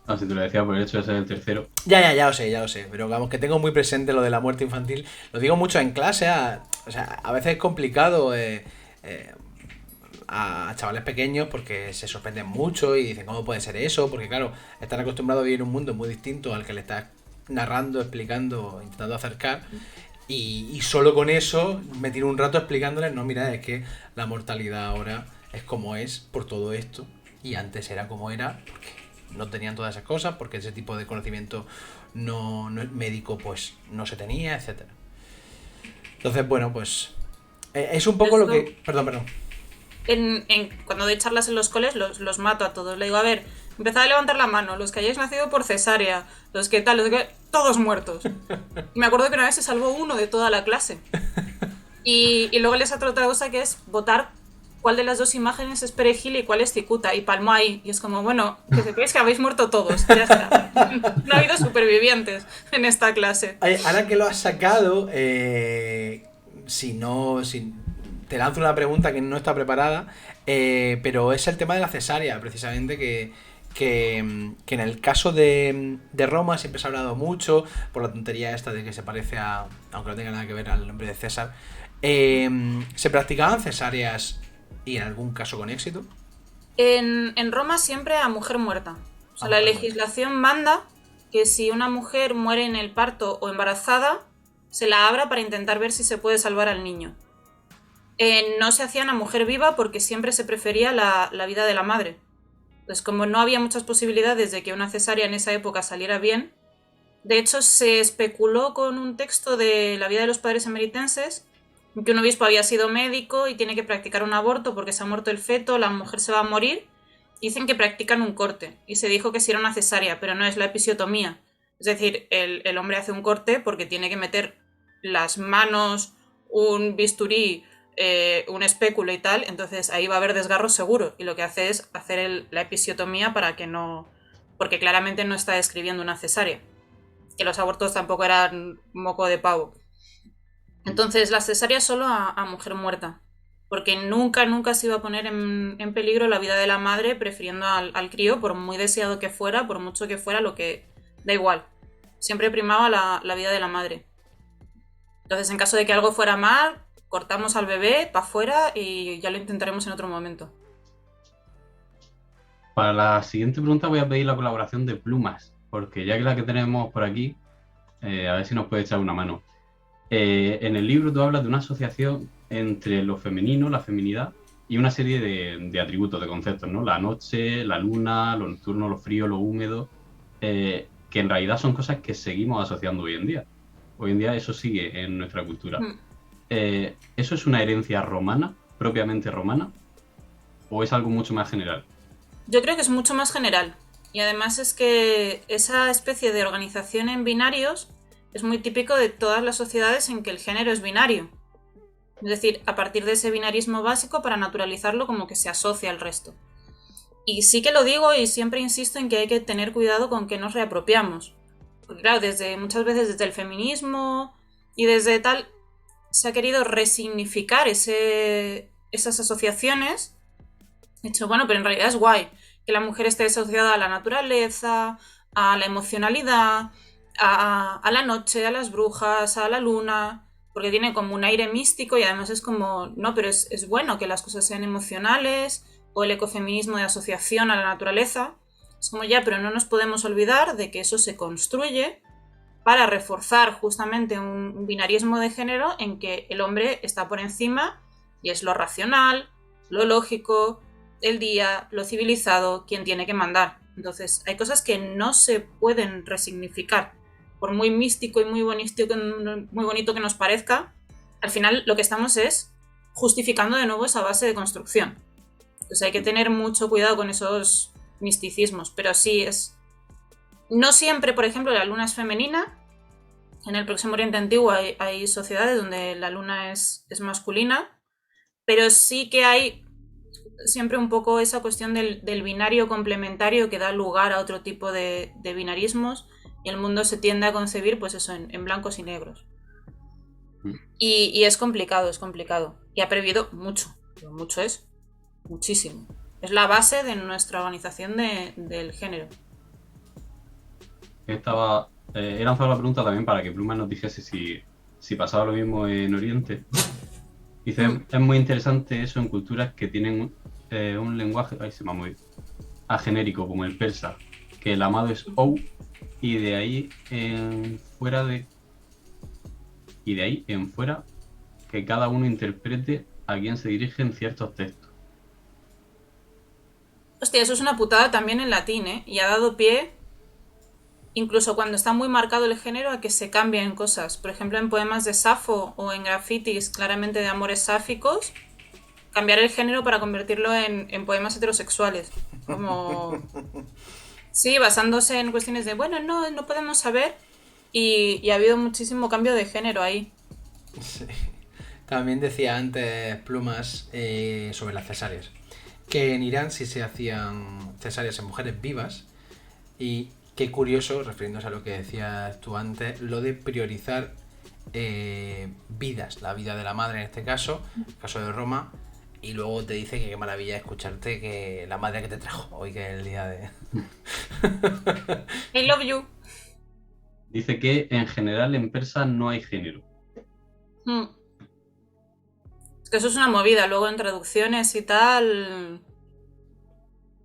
No, si te lo decía por el hecho de ser el tercero. Ya lo sé, pero vamos, que tengo muy presente lo de la muerte infantil, lo digo mucho en clase, o sea, a veces es complicado a chavales pequeños porque se sorprenden mucho y dicen cómo puede ser eso, porque claro, están acostumbrados a vivir en un mundo muy distinto al que le estás narrando, explicando, intentando acercar, y solo con eso me tiro un rato explicándoles, no, mira, es que la mortalidad ahora es como es por todo esto y antes era como era porque no tenían todas esas cosas, porque ese tipo de conocimiento no médico pues no se tenía, etcétera. Entonces, bueno, pues es un poco lo que... Perdón. Cuando doy charlas en los coles los mato a todos. Le digo, a ver, empezad a levantar la mano, los que hayáis nacido por cesárea, los que tal, todos muertos. Y me acuerdo que una vez se salvó uno de toda la clase. Y luego les hace otra cosa que es votar cuál de las dos imágenes es perejil y cuál es cicuta, y palmó ahí. Y es como, bueno, que sepáis que habéis muerto todos, ya está. No ha habido supervivientes en esta clase. Ahora que lo has sacado, te lanzo una pregunta que no está preparada, pero es el tema de la cesárea, precisamente, que en el caso de Roma siempre se ha hablado mucho por la tontería esta de que se parece a, aunque no tenga nada que ver al nombre de César, se practicaban cesáreas y en algún caso con éxito. En Roma siempre a mujer muerta. O sea, la legislación manda que si una mujer muere en el parto o embarazada, se la abra para intentar ver si se puede salvar al niño. No se hacían a mujer viva porque siempre se prefería la vida de la madre. Entonces, como no había muchas posibilidades de que una cesárea en esa época saliera bien, de hecho se especuló con un texto de la vida de los padres emeritenses, que un obispo había sido médico y tiene que practicar un aborto porque se ha muerto el feto, la mujer se va a morir, y dicen que practican un corte, y se dijo que sí era una cesárea, pero no es la episiotomía. Es decir, el hombre hace un corte porque tiene que meter las manos, un bisturí, un espéculo y tal, entonces ahí va a haber desgarro seguro, y lo que hace es hacer la episiotomía para que no... porque claramente no está describiendo una cesárea, que los abortos tampoco eran moco de pavo. Entonces la cesárea solo a mujer muerta, porque nunca se iba a poner en peligro la vida de la madre prefiriendo al crío, por muy deseado que fuera, por mucho que fuera, lo que da igual, siempre primaba la vida de la madre. Entonces, en caso de que algo fuera mal, cortamos al bebé para afuera y ya lo intentaremos en otro momento. Para la siguiente pregunta voy a pedir la colaboración de Plumas, porque ya que la que tenemos por aquí, a ver si nos puede echar una mano. En el libro tú hablas de una asociación entre lo femenino, la feminidad, y una serie de atributos, de conceptos, ¿no? La noche, la luna, lo nocturno, lo frío, lo húmedo, que en realidad son cosas que seguimos asociando hoy en día. Hoy en día eso sigue en nuestra cultura. ¿Eso es una herencia romana, propiamente romana, o es algo mucho más general? Yo creo que es mucho más general. Y además es que esa especie de organización en binarios es muy típico de todas las sociedades en que el género es binario. Es decir, a partir de ese binarismo básico para naturalizarlo como que se asocia al resto. Y sí que lo digo y siempre insisto en que hay que tener cuidado con que nos reapropiamos. Porque claro, muchas veces desde el feminismo y desde tal se ha querido resignificar esas asociaciones. De hecho, bueno, pero en realidad es guay que la mujer esté asociada a la naturaleza, a la emocionalidad, a la noche, a las brujas, a la luna, porque tiene como un aire místico y además es como, no, pero es bueno que las cosas sean emocionales, o el ecofeminismo de asociación a la naturaleza. Es como ya, pero no nos podemos olvidar de que eso se construye para reforzar justamente un binarismo de género en que el hombre está por encima y es lo racional, lo lógico, el día, lo civilizado, quien tiene que mandar. Entonces, hay cosas que no se pueden resignificar. Por muy místico y muy bonito que nos parezca, al final lo que estamos es justificando de nuevo esa base de construcción. Entonces hay que tener mucho cuidado con esos misticismos, pero sí es... No siempre, por ejemplo, la luna es femenina. En el Próximo Oriente Antiguo hay sociedades donde la luna es masculina, pero sí que hay siempre un poco esa cuestión del binario complementario que da lugar a otro tipo de binarismos, y el mundo se tiende a concebir pues eso, en blancos y negros. Y es complicado, es complicado. Y ha pervivido mucho, pero mucho es muchísimo. Es la base de nuestra organización del género. He lanzado la pregunta también para que Pluma nos dijese si pasaba lo mismo en Oriente. Dice, es muy interesante eso en culturas que tienen un lenguaje, ay, se me ha movido, agenérico, como el persa, que el amado es ou, y de ahí en fuera que cada uno interprete a quién se dirigen ciertos textos. Hostia, eso es una putada también en latín, ¿eh? Y ha dado pie, incluso cuando está muy marcado el género, a que se cambien cosas. Por ejemplo, en poemas de Safo o en grafitis claramente de amores sáficos, cambiar el género para convertirlo en poemas heterosexuales. Como... Sí, basándose en cuestiones de, bueno, no podemos saber. Y ha habido muchísimo cambio de género ahí. Sí. También decía antes Plumas sobre las cesáreas. Que en Irán sí se hacían cesáreas en mujeres vivas. Y qué curioso, refiriéndose a lo que decías tú antes, lo de priorizar vidas, la vida de la madre en este caso, el caso de Roma, y luego te dice que qué maravilla escucharte que la madre que te trajo hoy, que es el día de... I love you. Dice que en general en persa no hay género. Es que eso es una movida, luego en traducciones y tal...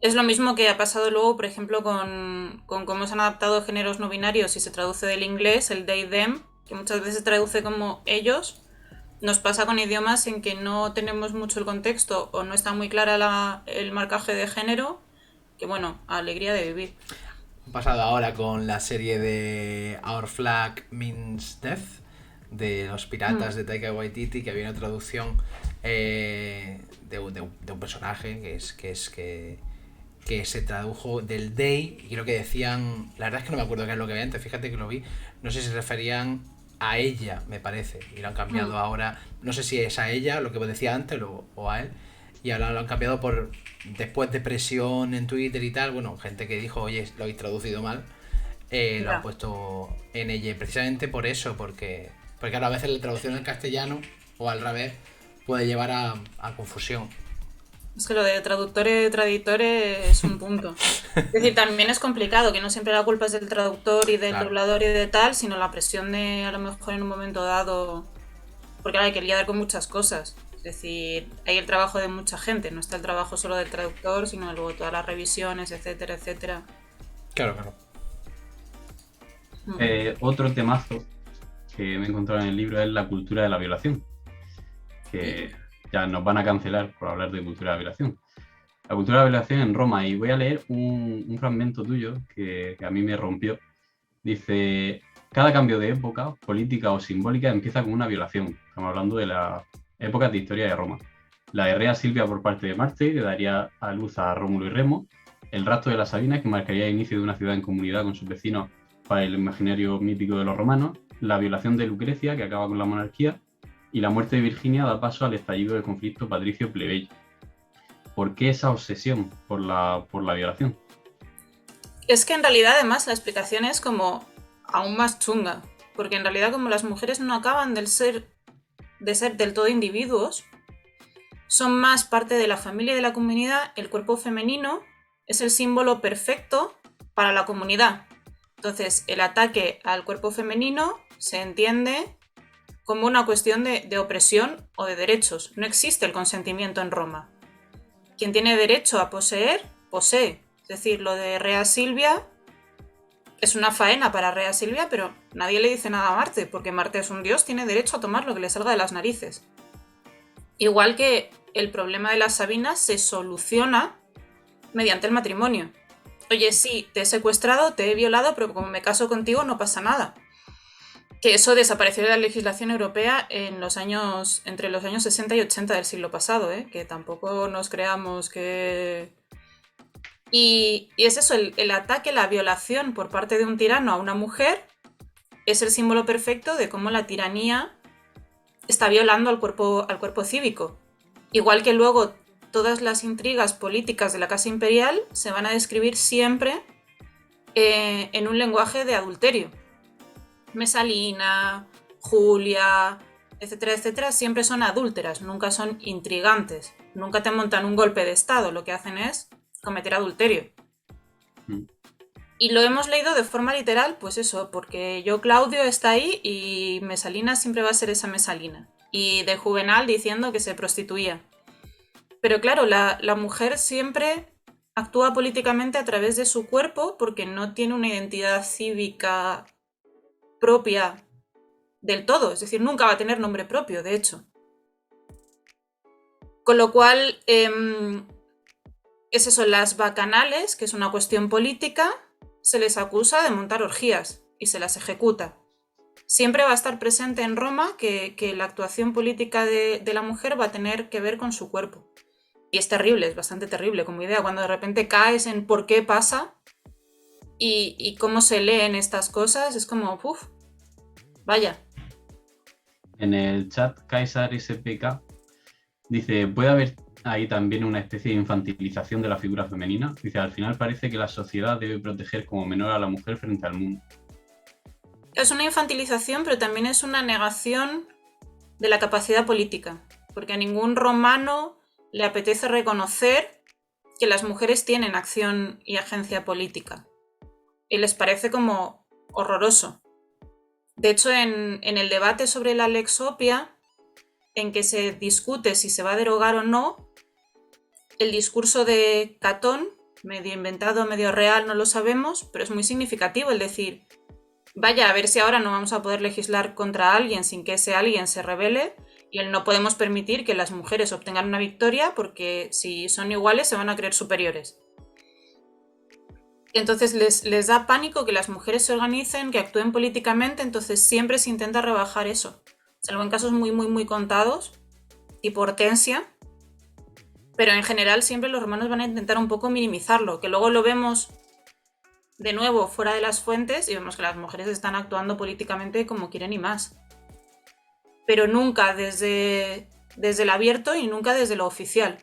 Es lo mismo que ha pasado luego, por ejemplo, con cómo se han adaptado géneros no binarios y se traduce del inglés, el they, them, que muchas veces se traduce como ellos. Nos pasa con idiomas en que no tenemos mucho el contexto o no está muy clara el marcaje de género, que bueno, alegría de vivir. Ha pasado ahora con la serie de Our Flag Means Death, de los piratas de Taika Waititi, que había una traducción de un personaje que se tradujo del they, y creo que decían, la verdad es que no me acuerdo qué es lo que había antes, fíjate que lo vi, no sé si se referían a ella, me parece, y lo han cambiado ahora, no sé si es a ella, lo que decía antes, o a él, y ahora lo han cambiado por, después de presión en Twitter y tal, bueno, gente que dijo, oye, lo habéis traducido mal, lo han puesto en ella, precisamente por eso, porque ahora a veces la traducción en castellano, o al revés, puede llevar a confusión. Es que lo de traductores es un punto. Es decir, también es complicado, que no siempre la culpa es del traductor y del doblador y de tal, sino la presión de a lo mejor en un momento dado, porque ahora hay que lidiar con muchas cosas. Es decir, hay el trabajo de mucha gente, no está el trabajo solo del traductor, sino luego todas las revisiones, etcétera, etcétera. Claro. Otro temazo que me he encontrado en el libro es la cultura de la violación, que ya nos van a cancelar por hablar de cultura de la violación. La cultura de la violación en Roma, y voy a leer un fragmento tuyo que a mí me rompió. Dice, cada cambio de época, política o simbólica, empieza con una violación. Estamos hablando de las épocas de historia de Roma. La de Rea Silvia por parte de Marte, que daría a luz a Rómulo y Remo. El rapto de las Sabinas, que marcaría el inicio de una ciudad en comunidad con sus vecinos para el imaginario mítico de los romanos. La violación de Lucrecia, que acaba con la monarquía. Y la muerte de Virginia da paso al estallido del conflicto patricio-plebeyo. ¿Por qué esa obsesión por la violación? Es que en realidad además la explicación es como aún más chunga, porque en realidad como las mujeres no acaban de ser del todo individuos, son más parte de la familia y de la comunidad, el cuerpo femenino es el símbolo perfecto para la comunidad. Entonces el ataque al cuerpo femenino se entiende como una cuestión de opresión o de derechos. No existe el consentimiento en Roma. Quien tiene derecho a poseer, posee. Es decir, lo de Rea Silvia es una faena para Rea Silvia, pero nadie le dice nada a Marte, porque Marte es un dios, tiene derecho a tomar lo que le salga de las narices. Igual que el problema de las Sabinas se soluciona mediante el matrimonio. Oye, sí, te he secuestrado, te he violado, pero como me caso contigo no pasa nada. Que eso desapareció de la legislación europea entre los años 60 y 80 del siglo pasado, ¿eh? Que tampoco nos creamos que... Y es eso, el ataque, la violación por parte de un tirano a una mujer es el símbolo perfecto de cómo la tiranía está violando al cuerpo cívico. Igual que luego todas las intrigas políticas de la Casa Imperial se van a describir siempre en un lenguaje de adulterio. Mesalina, Julia, etcétera, etcétera, siempre son adúlteras, nunca son intrigantes. Nunca te montan un golpe de estado, lo que hacen es cometer adulterio. Y lo hemos leído de forma literal, pues eso, porque yo Claudio está ahí y Mesalina siempre va a ser esa Mesalina. Y de Juvenal diciendo que se prostituía. Pero claro, la mujer siempre actúa políticamente a través de su cuerpo porque no tiene una identidad cívica propia del todo. Es decir, nunca va a tener nombre propio, de hecho. Con lo cual, es eso, las bacanales, que es una cuestión política, se les acusa de montar orgías y se las ejecuta. Siempre va a estar presente en Roma que la actuación política de la mujer va a tener que ver con su cuerpo. Y es terrible, es bastante terrible como idea, cuando de repente caes en por qué pasa y cómo se leen estas cosas, es como, uff, vaya. En el chat, Kaisar SPK dice, ¿puede haber ahí también una especie de infantilización de la figura femenina? Dice, al final parece que la sociedad debe proteger como menor a la mujer frente al mundo. Es una infantilización, pero también es una negación de la capacidad política, porque a ningún romano le apetece reconocer que las mujeres tienen acción y agencia política. Y les parece como horroroso. De hecho, en el debate sobre la Lex Oppia, en que se discute si se va a derogar o no, el discurso de Catón, medio inventado, medio real, no lo sabemos, pero es muy significativo el decir, vaya, a ver si ahora no vamos a poder legislar contra alguien sin que ese alguien se rebele y no podemos permitir que las mujeres obtengan una victoria porque si son iguales se van a creer superiores. Entonces les da pánico que las mujeres se organicen, que actúen políticamente, entonces siempre se intenta rebajar eso. Salvo en casos muy, muy, muy contados, tipo Hortensia, pero en general siempre los romanos van a intentar un poco minimizarlo, que luego lo vemos de nuevo fuera de las fuentes y vemos que las mujeres están actuando políticamente como quieren y más. Pero nunca desde el abierto y nunca desde lo oficial.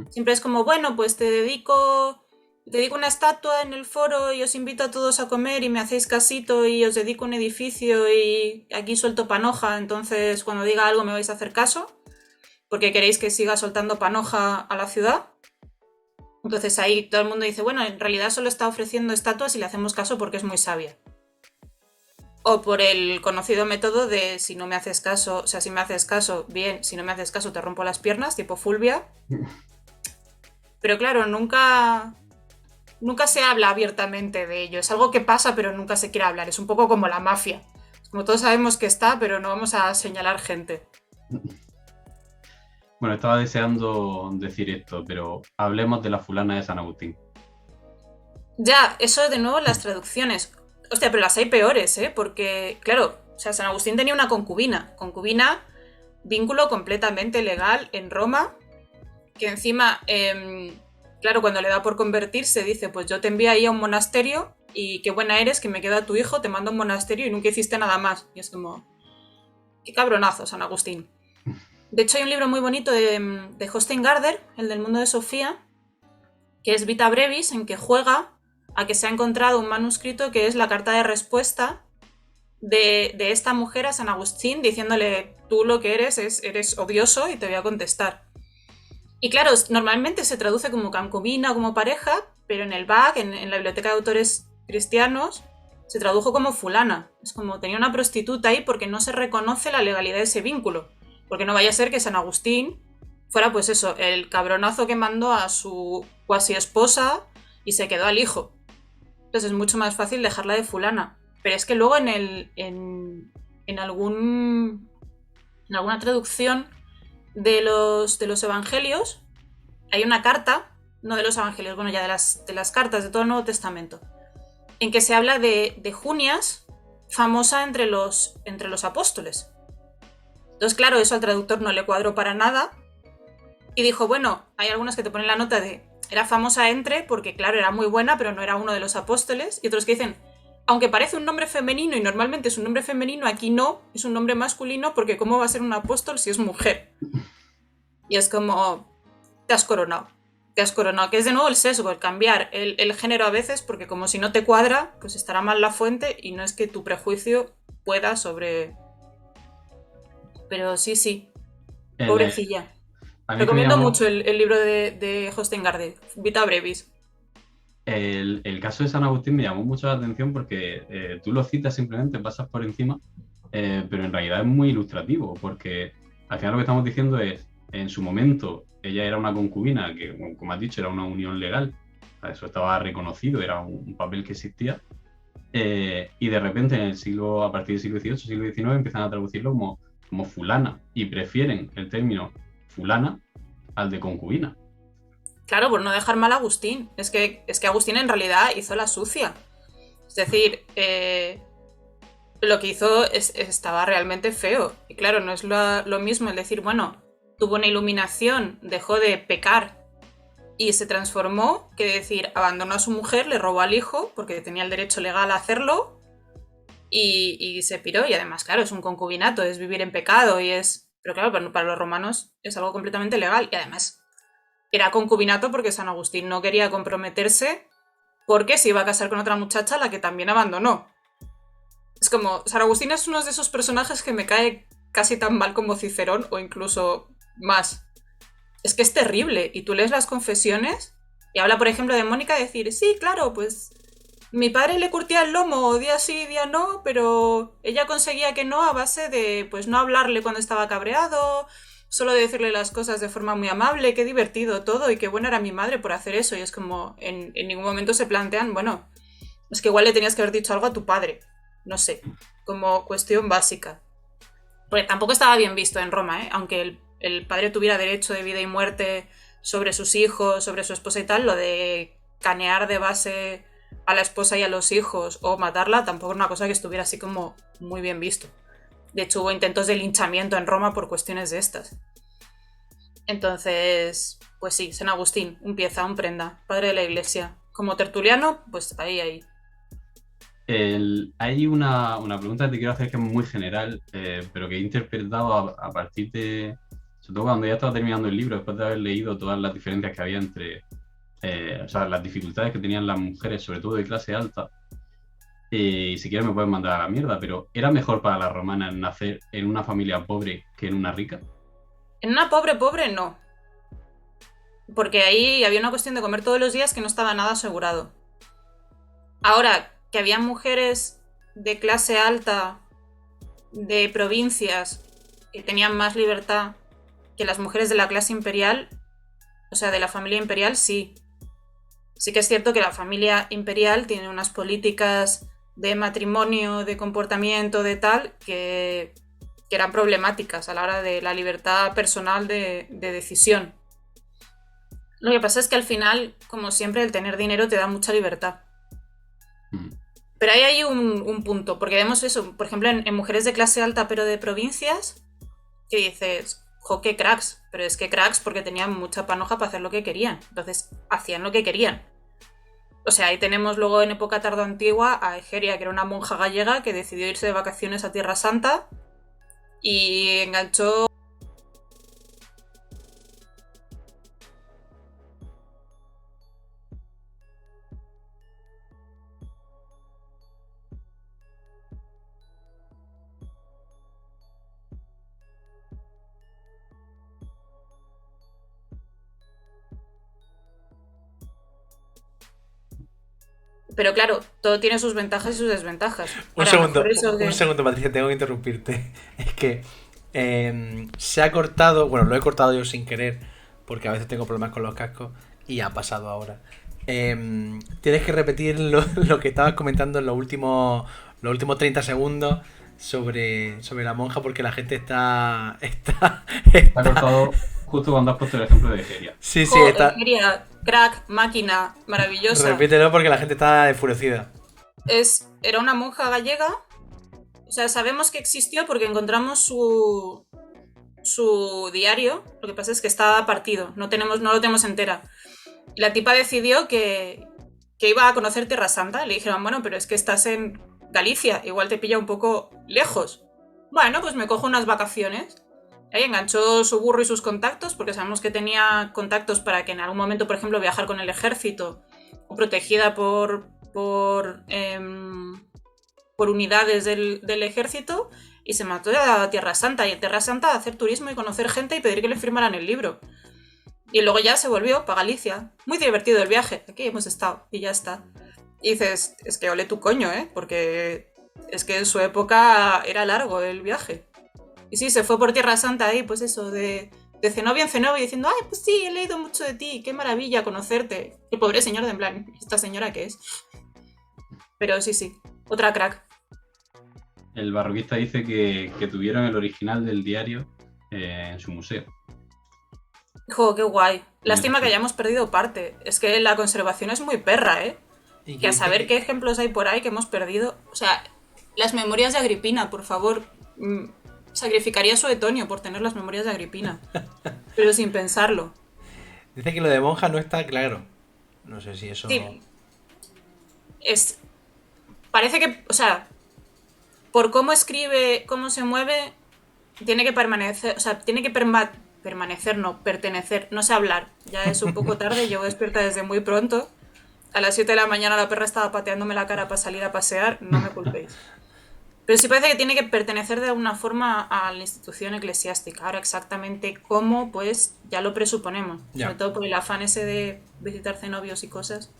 Siempre es como, bueno, pues te dedico una estatua en el foro y os invito a todos a comer y me hacéis casito y os dedico un edificio y aquí suelto panoja, entonces cuando diga algo me vais a hacer caso porque queréis que siga soltando panoja a la ciudad. Entonces ahí todo el mundo dice, bueno, en realidad solo está ofreciendo estatuas y le hacemos caso porque es muy sabia. O por el conocido método de si no me haces caso, o sea, si me haces caso, bien, si no me haces caso te rompo las piernas, tipo Fulvia. Pero claro, nunca se habla abiertamente de ello. Es algo que pasa, pero nunca se quiere hablar. Es un poco como la mafia. Como todos sabemos que está, pero no vamos a señalar gente. Bueno, estaba deseando decir esto, pero hablemos de la fulana de San Agustín. Ya, eso de nuevo en las traducciones. Hostia, pero las hay peores, ¿eh? Porque, claro, o sea, San Agustín tenía una concubina. Concubina, vínculo completamente legal en Roma, que encima, claro, cuando le da por convertirse, dice, pues yo te envío ahí a un monasterio y qué buena eres, que me queda tu hijo, te mando a un monasterio y nunca hiciste nada más. Y es como, qué cabronazo, San Agustín. De hecho, hay un libro muy bonito de Jostein Gaarder, el del mundo de Sofía, que es Vita Brevis, en que juega a que se ha encontrado un manuscrito que es la carta de respuesta de esta mujer a San Agustín, diciéndole, tú lo que eres odioso y te voy a contestar. Y claro, normalmente se traduce como concubina, como pareja, pero en el BAC, en la Biblioteca de Autores Cristianos, se tradujo como fulana. Es como tenía una prostituta ahí porque no se reconoce la legalidad de ese vínculo. Porque no vaya a ser que San Agustín fuera, pues eso, el cabronazo que mandó a su cuasi esposa y se quedó al hijo. Entonces es mucho más fácil dejarla de fulana. Pero es que luego en alguna traducción de los evangelios hay una carta, no de los evangelios, bueno, ya de las cartas de todo el Nuevo Testamento, en que se habla de Junias, famosa entre los apóstoles. Entonces, claro, eso al traductor no le cuadró para nada y dijo, bueno, hay algunas que te ponen la nota de era famosa entre, porque claro, era muy buena, pero no era uno de los apóstoles, y otros que dicen, aunque parece un nombre femenino y normalmente es un nombre femenino, aquí no, es un nombre masculino, porque ¿cómo va a ser un apóstol si es mujer? Y es como, te has coronado, que es de nuevo el sesgo, el cambiar el género a veces, porque como si no te cuadra, pues estará mal la fuente y no es que tu prejuicio pueda sobre... Pero sí, pobrecilla. Recomiendo mucho el libro de Hostingarde, Vita Brevis. El caso de San Agustín me llamó mucho la atención porque tú lo citas simplemente, pasas por encima, pero en realidad es muy ilustrativo, porque al final lo que estamos diciendo es, en su momento, ella era una concubina, que como has dicho, era una unión legal, eso estaba reconocido, era un papel que existía, y de repente a partir del siglo XVIII, siglo XIX, empiezan a traducirlo como fulana, y prefieren el término fulana al de concubina. Claro, por no dejar mal a Agustín. Es que Agustín en realidad hizo la sucia. Es decir, lo que hizo estaba realmente feo. Y claro, no es lo mismo el decir, bueno, tuvo una iluminación, dejó de pecar y se transformó, que decir, abandonó a su mujer, le robó al hijo, porque tenía el derecho legal a hacerlo, y se piró. Y además, claro, es un concubinato, es vivir en pecado y es... Pero claro, para los romanos es algo completamente legal. Y además... Era concubinato porque San Agustín no quería comprometerse porque se iba a casar con otra muchacha a la que también abandonó. Es como, San Agustín es uno de esos personajes que me cae casi tan mal como Cicerón o incluso más. Es que es terrible. Y tú lees las confesiones y habla, por ejemplo, de Mónica decir, sí, claro, pues mi padre le curtía el lomo día sí, día no, pero ella conseguía que no a base de pues no hablarle cuando estaba cabreado... Solo de decirle las cosas de forma muy amable, qué divertido todo y qué buena era mi madre por hacer eso. Y es como, en ningún momento se plantean, bueno, es que igual le tenías que haber dicho algo a tu padre. No sé, como cuestión básica. Porque tampoco estaba bien visto en Roma, ¿eh? Aunque el padre tuviera derecho de vida y muerte sobre sus hijos, sobre su esposa y tal, lo de canear de base a la esposa y a los hijos o matarla tampoco era una cosa que estuviera así como muy bien visto. De hecho, hubo intentos de linchamiento en Roma por cuestiones de estas. Entonces, pues sí, San Agustín, un pieza, un prenda, padre de la iglesia. Como tertuliano, pues ahí. Hay una pregunta que te quiero hacer que es muy general, pero que he interpretado a partir de... Sobre todo cuando ya estaba terminando el libro, después de haber leído todas las diferencias que había entre... o sea, las dificultades que tenían las mujeres, sobre todo de clase alta. Y si quieres me puedes mandar a la mierda, pero ¿era mejor para las romanas nacer en una familia pobre que en una rica? En una pobre no. Porque ahí había una cuestión de comer todos los días que no estaba nada asegurado. Ahora, que había mujeres de clase alta, de provincias, que tenían más libertad que las mujeres de la clase imperial, o sea, de la familia imperial, sí. Sí que es cierto que la familia imperial tiene unas políticas de matrimonio, de comportamiento, de tal, que eran problemáticas a la hora de la libertad personal de decisión. Lo que pasa es que al final, como siempre, el tener dinero te da mucha libertad. Pero ahí hay un punto, porque vemos eso, por ejemplo, en mujeres de clase alta pero de provincias, que dices, jo, qué cracks, pero es que cracks porque tenían mucha panoja para hacer lo que querían, entonces hacían lo que querían. O sea, ahí tenemos luego en época tardoantigua a Egeria, que era una monja gallega que decidió irse de vacaciones a Tierra Santa y enganchó... Pero claro, todo tiene sus ventajas y sus desventajas. Un segundo, Patricia, tengo que interrumpirte. Es que se ha cortado, bueno, lo he cortado yo sin querer, porque a veces tengo problemas con los cascos, y ha pasado ahora. Tienes que repetir lo que estabas comentando en los últimos 30 segundos sobre la monja, porque la gente Ha cortado justo cuando has puesto el ejemplo de Egeria. Sí, Egeria, crack, máquina, maravillosa. Repítelo porque la gente está enfurecida. Era una monja gallega. O sea, sabemos que existió porque encontramos su diario. Lo que pasa es que estaba partido, no lo tenemos entera. Y la tipa decidió que iba a conocer Tierra Santa. Le dijeron, bueno, pero es que estás en Galicia, igual te pilla un poco lejos. Bueno, pues me cojo unas vacaciones. Ahí enganchó su burro y sus contactos, porque sabemos que tenía contactos para que en algún momento, por ejemplo, viajar con el ejército o protegida por unidades del ejército, y se mató a Tierra Santa. Y en Tierra Santa hacer turismo y conocer gente y pedir que le firmaran el libro. Y luego ya se volvió para Galicia. Muy divertido el viaje. Aquí hemos estado y ya está. Y dices, es que ole tu coño, porque es que en su época era largo el viaje. Y sí, se fue por Tierra Santa ahí, pues eso, de cenobia en cenobia, diciendo, ay, pues sí, he leído mucho de ti, qué maravilla conocerte. El pobre señor de en plan, ¿esta señora qué es? Pero sí, otra crack. El barroquista dice que tuvieron el original del diario en su museo. Jo, qué guay. Lástima que hayamos perdido parte. Es que la conservación es muy perra, ¿eh? Y que a saber qué ejemplos hay por ahí que hemos perdido. O sea, las memorias de Agripina, por favor. Sacrificaría a Suetonio por tener las memorias de Agripina. Pero sin pensarlo. Dice que lo de monja no está claro. No sé si eso... Sí. Parece que, o sea, por cómo escribe, cómo se mueve, tiene que permanecer, o sea, tiene que permanecer, no, pertenecer, no sé hablar. Ya es un poco tarde, llevo despierta desde muy pronto. A las 7 de la mañana la perra estaba pateándome la cara para salir a pasear, no me culpéis. Pero sí parece que tiene que pertenecer de alguna forma a la institución eclesiástica. Ahora exactamente cómo, pues ya lo presuponemos. Ya. Sobre todo por el afán ese de visitar cenobios y cosas.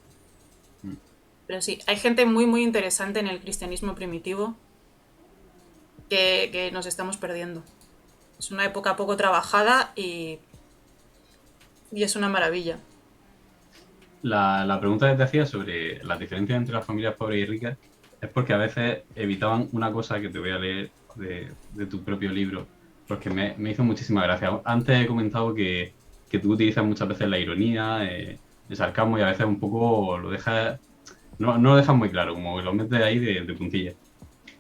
Pero sí, hay gente muy muy interesante en el cristianismo primitivo que nos estamos perdiendo. Es una época poco trabajada y es una maravilla. La pregunta que te hacía sobre las diferencias entre las familias pobres y ricas es porque a veces evitaban una cosa que te voy a leer de tu propio libro, porque me hizo muchísima gracia. Antes he comentado que tú utilizas muchas veces la ironía, el sarcasmo, y a veces un poco lo dejas, no lo dejas muy claro, como que lo metes ahí de puntilla.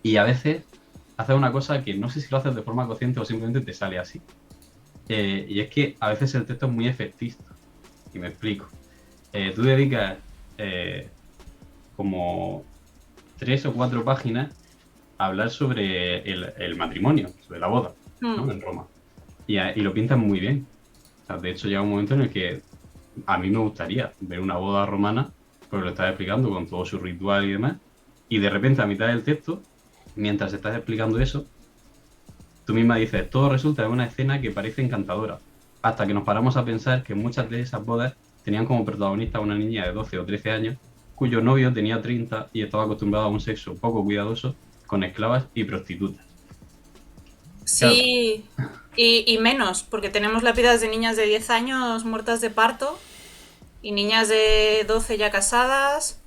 Y a veces haces una cosa que no sé si lo haces de forma consciente o simplemente te sale así. Y es que a veces el texto es muy efectista. Y me explico. Tú dedicas como 3 o 4 páginas a hablar sobre el matrimonio, sobre la boda, ¿no? En Roma. Y lo pintas muy bien. O sea, de hecho, llega un momento en el que a mí me gustaría ver una boda romana, porque lo estás explicando con todo su ritual y demás, y de repente a mitad del texto, mientras estás explicando eso, tú misma dices, todo resulta en una escena que parece encantadora, hasta que nos paramos a pensar que muchas de esas bodas tenían como protagonista a una niña de 12 o 13 años, cuyo novio tenía 30 y estaba acostumbrado a un sexo poco cuidadoso con esclavas y prostitutas. Sí, claro. Y menos, porque tenemos lápidas de niñas de 10 años muertas de parto y niñas de 12 ya casadas,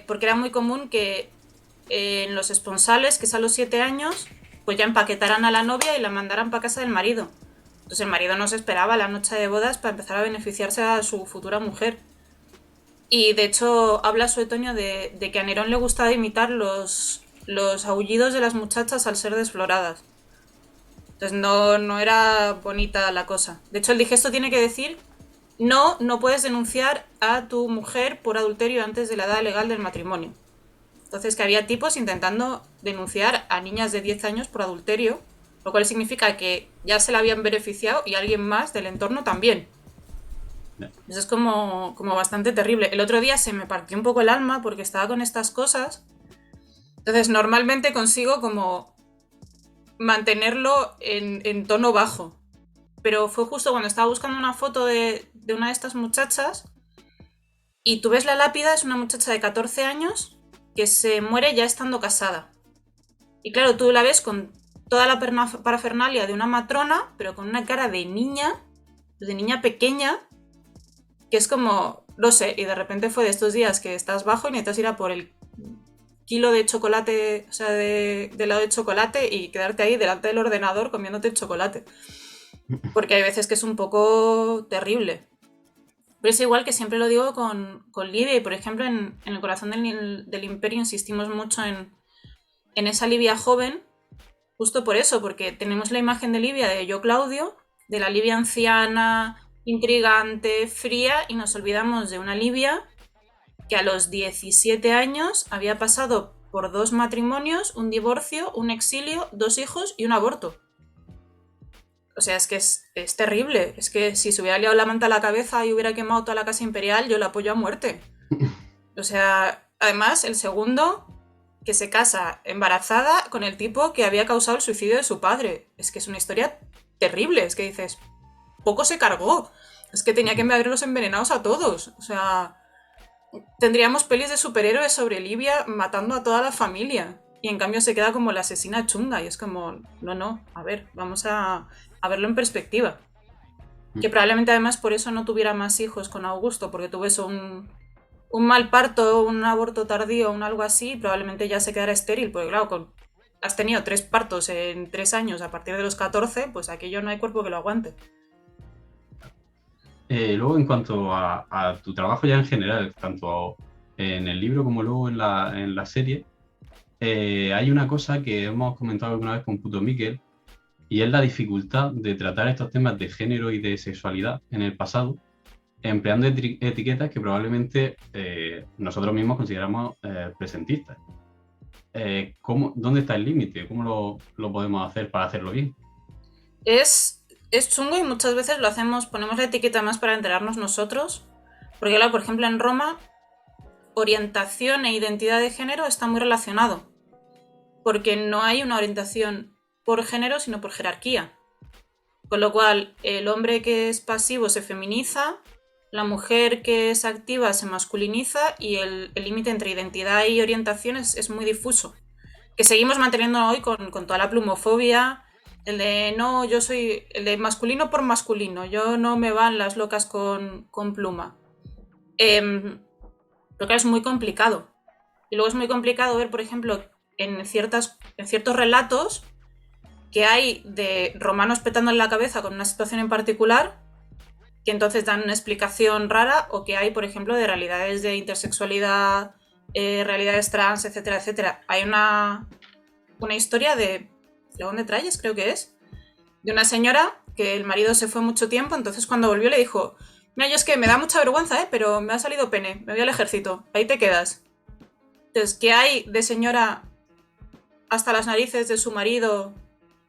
porque era muy común que en los esponsales, que es a los 7 años, pues ya empaquetaran a la novia y la mandaran para casa del marido. Entonces el marido no se esperaba la noche de bodas para empezar a beneficiarse a su futura mujer. Y de hecho habla Suetonio de que a Nerón le gustaba imitar los aullidos de las muchachas al ser desfloradas. Entonces no era bonita la cosa. De hecho el digesto tiene que decir no puedes denunciar a tu mujer por adulterio antes de la edad legal del matrimonio. Entonces que había tipos intentando denunciar a niñas de 10 años por adulterio, lo cual significa que ya se la habían beneficiado y alguien más del entorno también. Eso es como bastante terrible. El otro día se me partió un poco el alma porque estaba con estas cosas. Entonces normalmente consigo como mantenerlo en tono bajo. Pero fue justo cuando estaba buscando una foto de una de estas muchachas y tú ves la lápida, es una muchacha de 14 años que se muere ya estando casada. Y claro, tú la ves con toda la parafernalia de una matrona, pero con una cara de niña pequeña, que es como, no sé, y de repente fue de estos días que estás bajo y necesitas ir a por el kilo de chocolate, o sea, de helado de chocolate y quedarte ahí delante del ordenador comiéndote el chocolate. Porque hay veces que es un poco terrible. Pero es igual que siempre lo digo con Libia y, por ejemplo, en El corazón del imperio insistimos mucho en esa Libia joven, justo por eso, porque tenemos la imagen de Libia de Yo Claudio, de la Libia anciana, intrigante, fría, y nos olvidamos de una Libia que a los 17 años había pasado por 2 matrimonios, un divorcio, un exilio, 2 hijos y un aborto. O sea, es que es terrible. Es que si se hubiera liado la manta a la cabeza y hubiera quemado toda la casa imperial, yo la apoyo a muerte. O sea, además, el segundo, que se casa embarazada con el tipo que había causado el suicidio de su padre. Es que es una historia terrible. Es que dices, poco se cargó. Es que tenía que haberlos envenenados a todos. O sea, tendríamos pelis de superhéroes sobre Libia matando a toda la familia. Y en cambio se queda como la asesina chunga. Y es como, no, a ver, vamos a verlo en perspectiva. Que probablemente además por eso no tuviera más hijos con Augusto, porque tuvo eso, un mal parto, un aborto tardío, un algo así, probablemente ya se quedara estéril, porque claro, has tenido 3 partos en 3 años a partir de los 14, pues aquello no hay cuerpo que lo aguante. Luego, en cuanto a tu trabajo ya en general, tanto en el libro como luego en la serie, hay una cosa que hemos comentado alguna vez con Puto Miquel, y es la dificultad de tratar estos temas de género y de sexualidad en el pasado, empleando etiquetas que probablemente nosotros mismos consideramos presentistas. ¿Dónde está el límite? ¿Cómo lo podemos hacer para hacerlo bien? Es chungo y muchas veces lo hacemos, ponemos la etiqueta más para enterarnos nosotros, porque claro, por ejemplo en Roma, orientación e identidad de género está muy relacionado, porque no hay una orientación por género, sino por jerarquía. Con lo cual, el hombre que es pasivo se feminiza, la mujer que es activa se masculiniza y el límite entre identidad y orientación es muy difuso. Que seguimos manteniendo hoy con toda la plumofobia, el de no, yo soy el de masculino por masculino, yo no me van las locas con pluma. Pero claro, es muy complicado. Y luego es muy complicado ver, por ejemplo, en ciertos relatos que hay de romanos petando en la cabeza con una situación en particular, que entonces dan una explicación rara, o que hay, por ejemplo, de realidades de intersexualidad, realidades trans, etcétera, etcétera. Hay una historia de León de Tralles, creo que es, de una señora que el marido se fue mucho tiempo, entonces cuando volvió le dijo, mira, yo es que me da mucha vergüenza, pero me ha salido pene, me voy al ejército, ahí te quedas. Entonces, ¿qué hay de señora hasta las narices de su marido?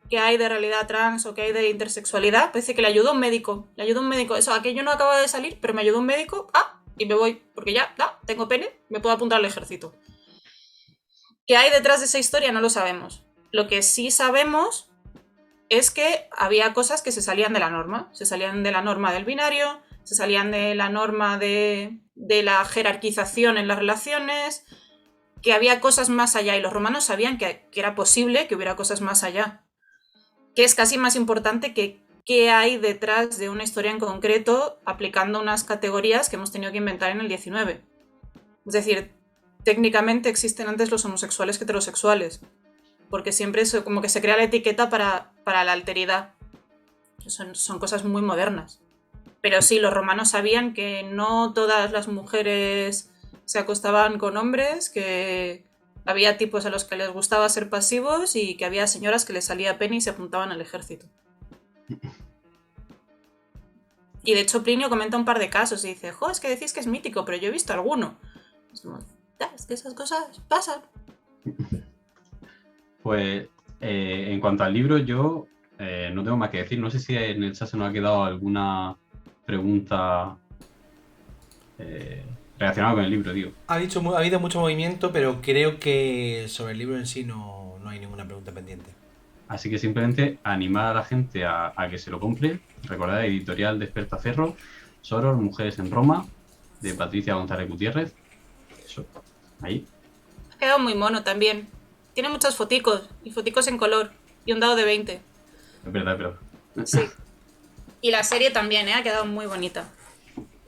¿Qué hay de realidad trans o qué hay de intersexualidad? Parece que le ayudó un médico. Eso, aquello no acaba de salir, pero me ayudó un médico. Y me voy, porque ya, tengo pene, me puedo apuntar al ejército. ¿Qué hay detrás de esa historia? No lo sabemos. Lo que sí sabemos es que había cosas que se salían de la norma. Se salían de la norma del binario, se salían de la norma de la jerarquización en las relaciones, que había cosas más allá, y los romanos sabían que era posible que hubiera cosas más allá. Que es casi más importante que qué hay detrás de una historia en concreto aplicando unas categorías que hemos tenido que inventar en el 19. Es decir, técnicamente existen antes los homosexuales que heterosexuales, porque siempre es como que se crea la etiqueta para la alteridad. Son cosas muy modernas. Pero sí, los romanos sabían que no todas las mujeres se acostaban con hombres, que había tipos a los que les gustaba ser pasivos y que había señoras que les salía pene y se apuntaban al ejército. Y de hecho Plinio comenta un par de casos y dice, es que decís que es mítico, pero yo he visto alguno. Es que esas cosas pasan. Pues en cuanto al libro, yo no tengo más que decir. No sé si en el chat se nos ha quedado alguna pregunta relacionada con el libro, digo. Ha habido mucho movimiento, pero creo que sobre el libro en sí no hay ninguna pregunta pendiente. Así que simplemente animar a la gente a que se lo compre. Recordad, editorial Despertaferro, Soror, Mujeres en Roma, de Patricia González Gutiérrez. Eso, ahí. Ha quedado muy mono también. Tiene muchas foticos, y foticos en color, y un dado de 20. Es verdad. Sí. Y la serie también, ha quedado muy bonita.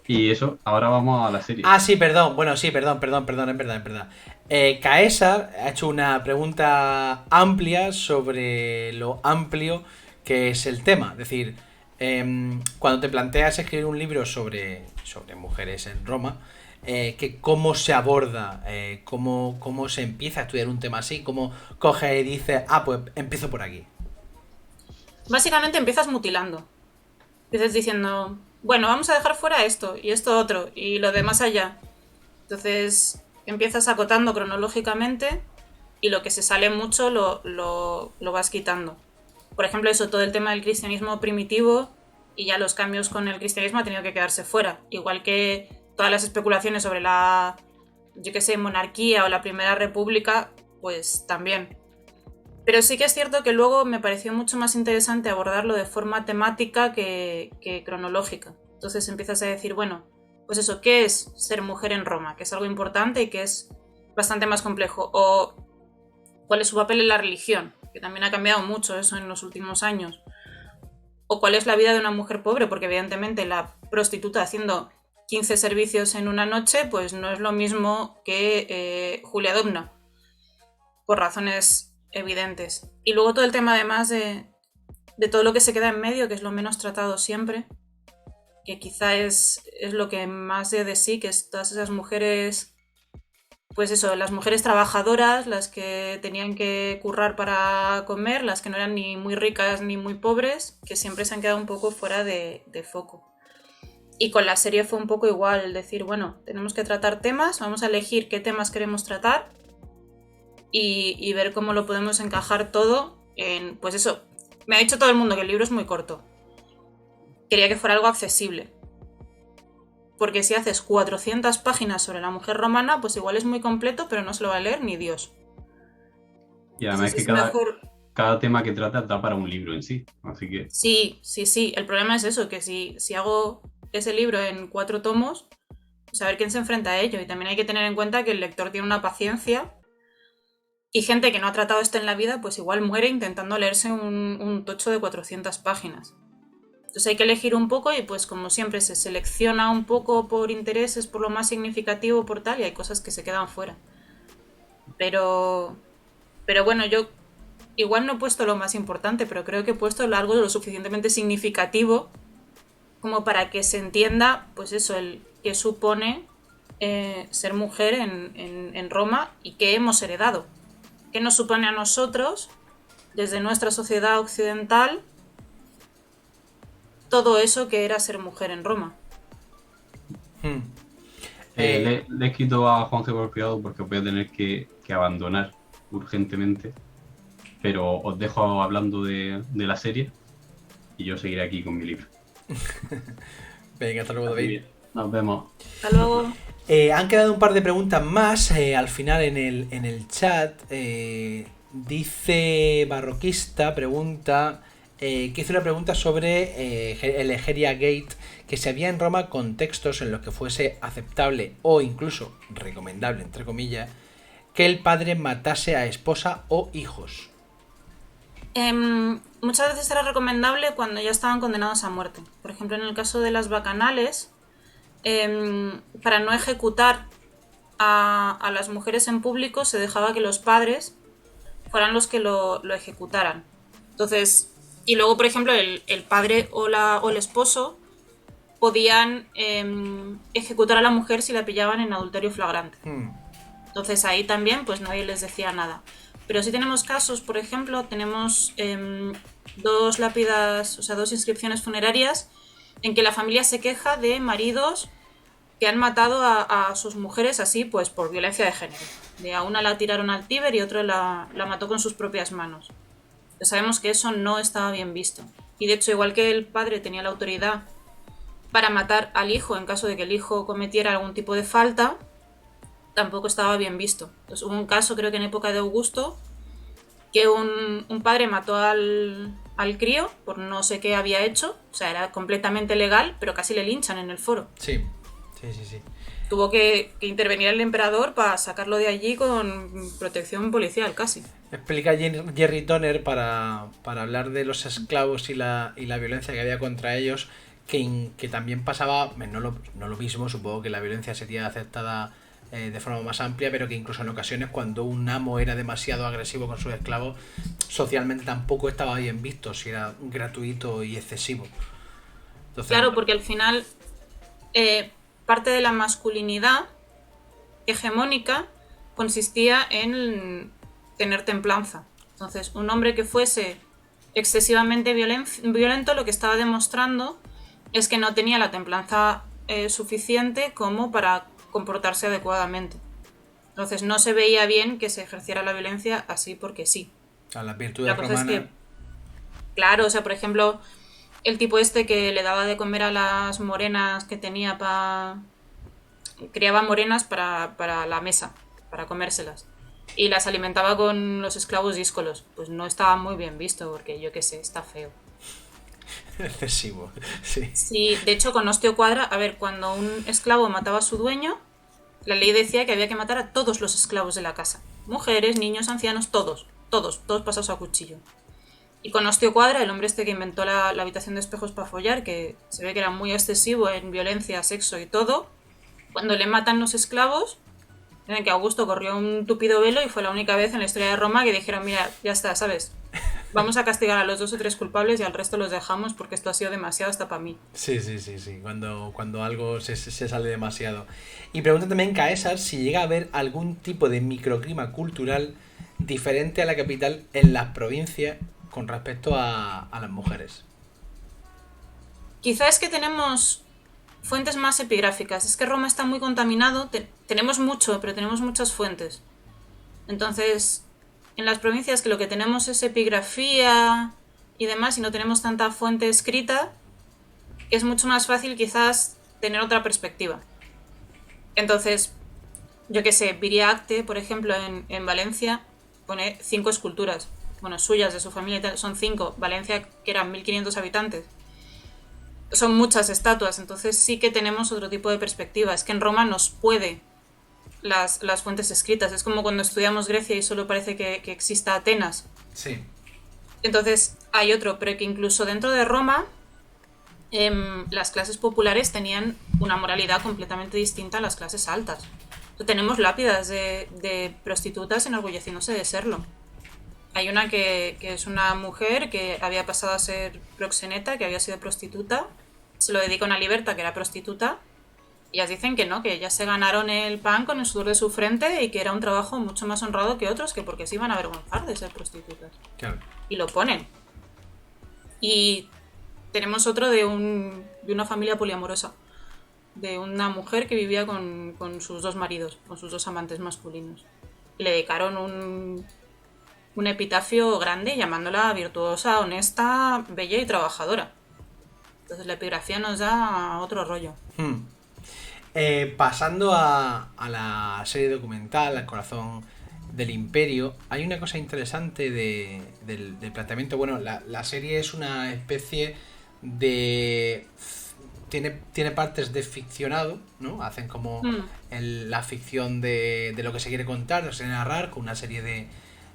Y eso, ahora vamos a la serie. Ah, sí, perdón. Bueno, sí, perdón, es verdad, es verdad. Caesar ha hecho una pregunta amplia sobre lo amplio que es el tema. Es decir, cuando te planteas escribir un libro sobre mujeres en Roma, que cómo se aborda, cómo se empieza a estudiar un tema así, cómo coge y dice, ah, pues empiezo por aquí. Básicamente empiezas mutilando. Empiezas diciendo, bueno, vamos a dejar fuera esto y esto otro y lo de más allá. Entonces empiezas acotando cronológicamente y lo que se sale mucho lo vas quitando. Por ejemplo, eso, todo el tema del cristianismo primitivo y ya los cambios con el cristianismo ha tenido que quedarse fuera. Igual que todas las especulaciones sobre la, yo qué sé, monarquía o la primera república, pues también. Pero sí que es cierto que luego me pareció mucho más interesante abordarlo de forma temática que cronológica. Entonces empiezas a decir, bueno, pues eso, ¿qué es ser mujer en Roma? Que es algo importante y que es bastante más complejo. O cuál es su papel en la religión, que también ha cambiado mucho eso en los últimos años. O cuál es la vida de una mujer pobre, porque evidentemente la prostituta haciendo 15 servicios en una noche, pues no es lo mismo que Julia Dobna, por razones evidentes. Y luego todo el tema además de todo lo que se queda en medio, que es lo menos tratado siempre, que quizá es lo que más de sí, que es todas esas mujeres, pues eso, las mujeres trabajadoras, las que tenían que currar para comer, las que no eran ni muy ricas ni muy pobres, que siempre se han quedado un poco fuera de foco. Y con la serie fue un poco igual, decir, bueno, tenemos que tratar temas, vamos a elegir qué temas queremos tratar y ver cómo lo podemos encajar todo en, pues eso, me ha dicho todo el mundo que el libro es muy corto. Quería que fuera algo accesible. Porque si haces 400 páginas sobre la mujer romana, pues igual es muy completo, pero no se lo va a leer ni Dios. Y además es que Es mejor... cada tema que trata da para un libro en sí. Así que Sí. El problema es eso, que si hago ese libro en 4 tomos, saber quién se enfrenta a ello. Y también hay que tener en cuenta que el lector tiene una paciencia y gente que no ha tratado esto en la vida, pues igual muere intentando leerse un tocho de 400 páginas. Entonces hay que elegir un poco y pues como siempre se selecciona un poco por intereses, por lo más significativo, por tal, y hay cosas que se quedan fuera. Pero bueno, yo igual no he puesto lo más importante, pero creo que he puesto algo lo suficientemente significativo como para que se entienda, pues eso, el que supone ser mujer en Roma y qué hemos heredado. ¿Qué nos supone a nosotros, desde nuestra sociedad occidental, todo eso que era ser mujer en Roma? le he escrito a Juan G. por privado porque voy a tener que abandonar urgentemente. Pero os dejo hablando de la serie y yo seguiré aquí con mi libro. Venga, hasta luego, David. Nos vemos. Hasta luego. Han quedado un par de preguntas más al final en el chat. Dice Barroquista, pregunta, que hizo una pregunta sobre el Egeria Gate, que si había en Roma contextos en los que fuese aceptable o incluso recomendable, entre comillas, que el padre matase a esposa o hijos. Muchas veces era recomendable cuando ya estaban condenados a muerte. Por ejemplo, en el caso de las bacanales, para no ejecutar a las mujeres en público se dejaba que los padres fueran los que lo ejecutaran. Entonces, y luego, por ejemplo, el padre o el esposo podían ejecutar a la mujer si la pillaban en adulterio flagrante. Entonces ahí también pues nadie les decía nada. Pero sí tenemos casos, por ejemplo, tenemos 2 lápidas, o sea, 2 inscripciones funerarias en que la familia se queja de maridos que han matado a sus mujeres así, pues por violencia de género. De a una la tiraron al Tíber y otro la mató con sus propias manos. Entonces sabemos que eso no estaba bien visto. Y de hecho, igual que el padre tenía la autoridad para matar al hijo en caso de que el hijo cometiera algún tipo de falta, tampoco estaba bien visto. Entonces, hubo un caso, creo que en época de Augusto, que un padre mató al crío por no sé qué había hecho, o sea, era completamente legal, pero casi le linchan en el foro. Sí. Tuvo que intervenir el emperador para sacarlo de allí con protección policial, casi. Explica Jerry Donner para hablar de los esclavos y la violencia que había contra ellos, que también pasaba, no lo mismo, supongo que la violencia sería aceptada de forma más amplia, pero que incluso en ocasiones cuando un amo era demasiado agresivo con sus esclavos, socialmente tampoco estaba bien visto si era gratuito y excesivo. Entonces, Claro, porque al final parte de la masculinidad hegemónica consistía en tener templanza. Entonces, un hombre que fuese excesivamente violento lo que estaba demostrando es que no tenía la templanza suficiente como para comportarse adecuadamente. Entonces no se veía bien que se ejerciera la violencia así porque sí. a las virtudes La cosa es romanas. que, claro, o sea, por ejemplo, el tipo este que le daba de comer a las morenas que tenía criaba morenas para la mesa, para comérselas. Y las alimentaba con los esclavos díscolos. Pues no estaba muy bien visto, porque yo qué sé, está feo. Excesivo, sí. Sí, de hecho, con osteocuadra, a ver, cuando un esclavo mataba a su dueño, la ley decía que había que matar a todos los esclavos de la casa. Mujeres, niños, ancianos, todos pasados a cuchillo. Y con osteocuadra, el hombre este que inventó la habitación de espejos para follar, que se ve que era muy excesivo en violencia, sexo y todo, cuando le matan los esclavos, en que Augusto corrió un tupido velo y fue la única vez en la historia de Roma que dijeron, mira, ya está, ¿sabes? Vamos a castigar a los 2 o 3 culpables y al resto los dejamos porque esto ha sido demasiado hasta para mí. Sí. Cuando algo se sale demasiado. Y pregunta también Caesar si llega a haber algún tipo de microclima cultural diferente a la capital en las provincias con respecto a las mujeres. Quizá es que tenemos fuentes más epigráficas. Es que Roma está muy contaminado. Tenemos mucho, pero tenemos muchas fuentes. Entonces, en las provincias que lo que tenemos es epigrafía y demás, y no tenemos tanta fuente escrita, es mucho más fácil quizás tener otra perspectiva. Entonces, yo qué sé, Viriacte, por ejemplo, en Valencia, pone 5 esculturas. Bueno, suyas, de su familia y tal, son 5. Valencia, que eran 1500 habitantes. Son muchas estatuas, entonces sí que tenemos otro tipo de perspectiva. Es que en Roma nos puede las fuentes escritas. Es como cuando estudiamos Grecia y solo parece que exista Atenas. Sí. Entonces hay otro, pero que incluso dentro de Roma las clases populares tenían una moralidad completamente distinta a las clases altas. Tenemos lápidas de prostitutas enorgulleciéndose de serlo. Hay una que es una mujer que había pasado a ser proxeneta, que había sido prostituta, se lo dedica a una liberta que era prostituta, y ellas dicen que no, que ellas se ganaron el pan con el sudor de su frente y que era un trabajo mucho más honrado que otros, que porque se iban a avergonzar de ser prostitutas. Claro. Y lo ponen. Y tenemos otro de una familia poliamorosa, de una mujer que vivía con sus 2 maridos, con sus 2 amantes masculinos. Y le dedicaron un epitafio grande llamándola virtuosa, honesta, bella y trabajadora. Entonces la epigrafía nos da otro rollo. Pasando a la serie documental, Al corazón del imperio, hay una cosa interesante del planteamiento. Bueno, la serie es una especie de... Tiene partes de ficcionado, ¿no? Hacen como la ficción de lo que se quiere contar, de lo que se quiere narrar, con una serie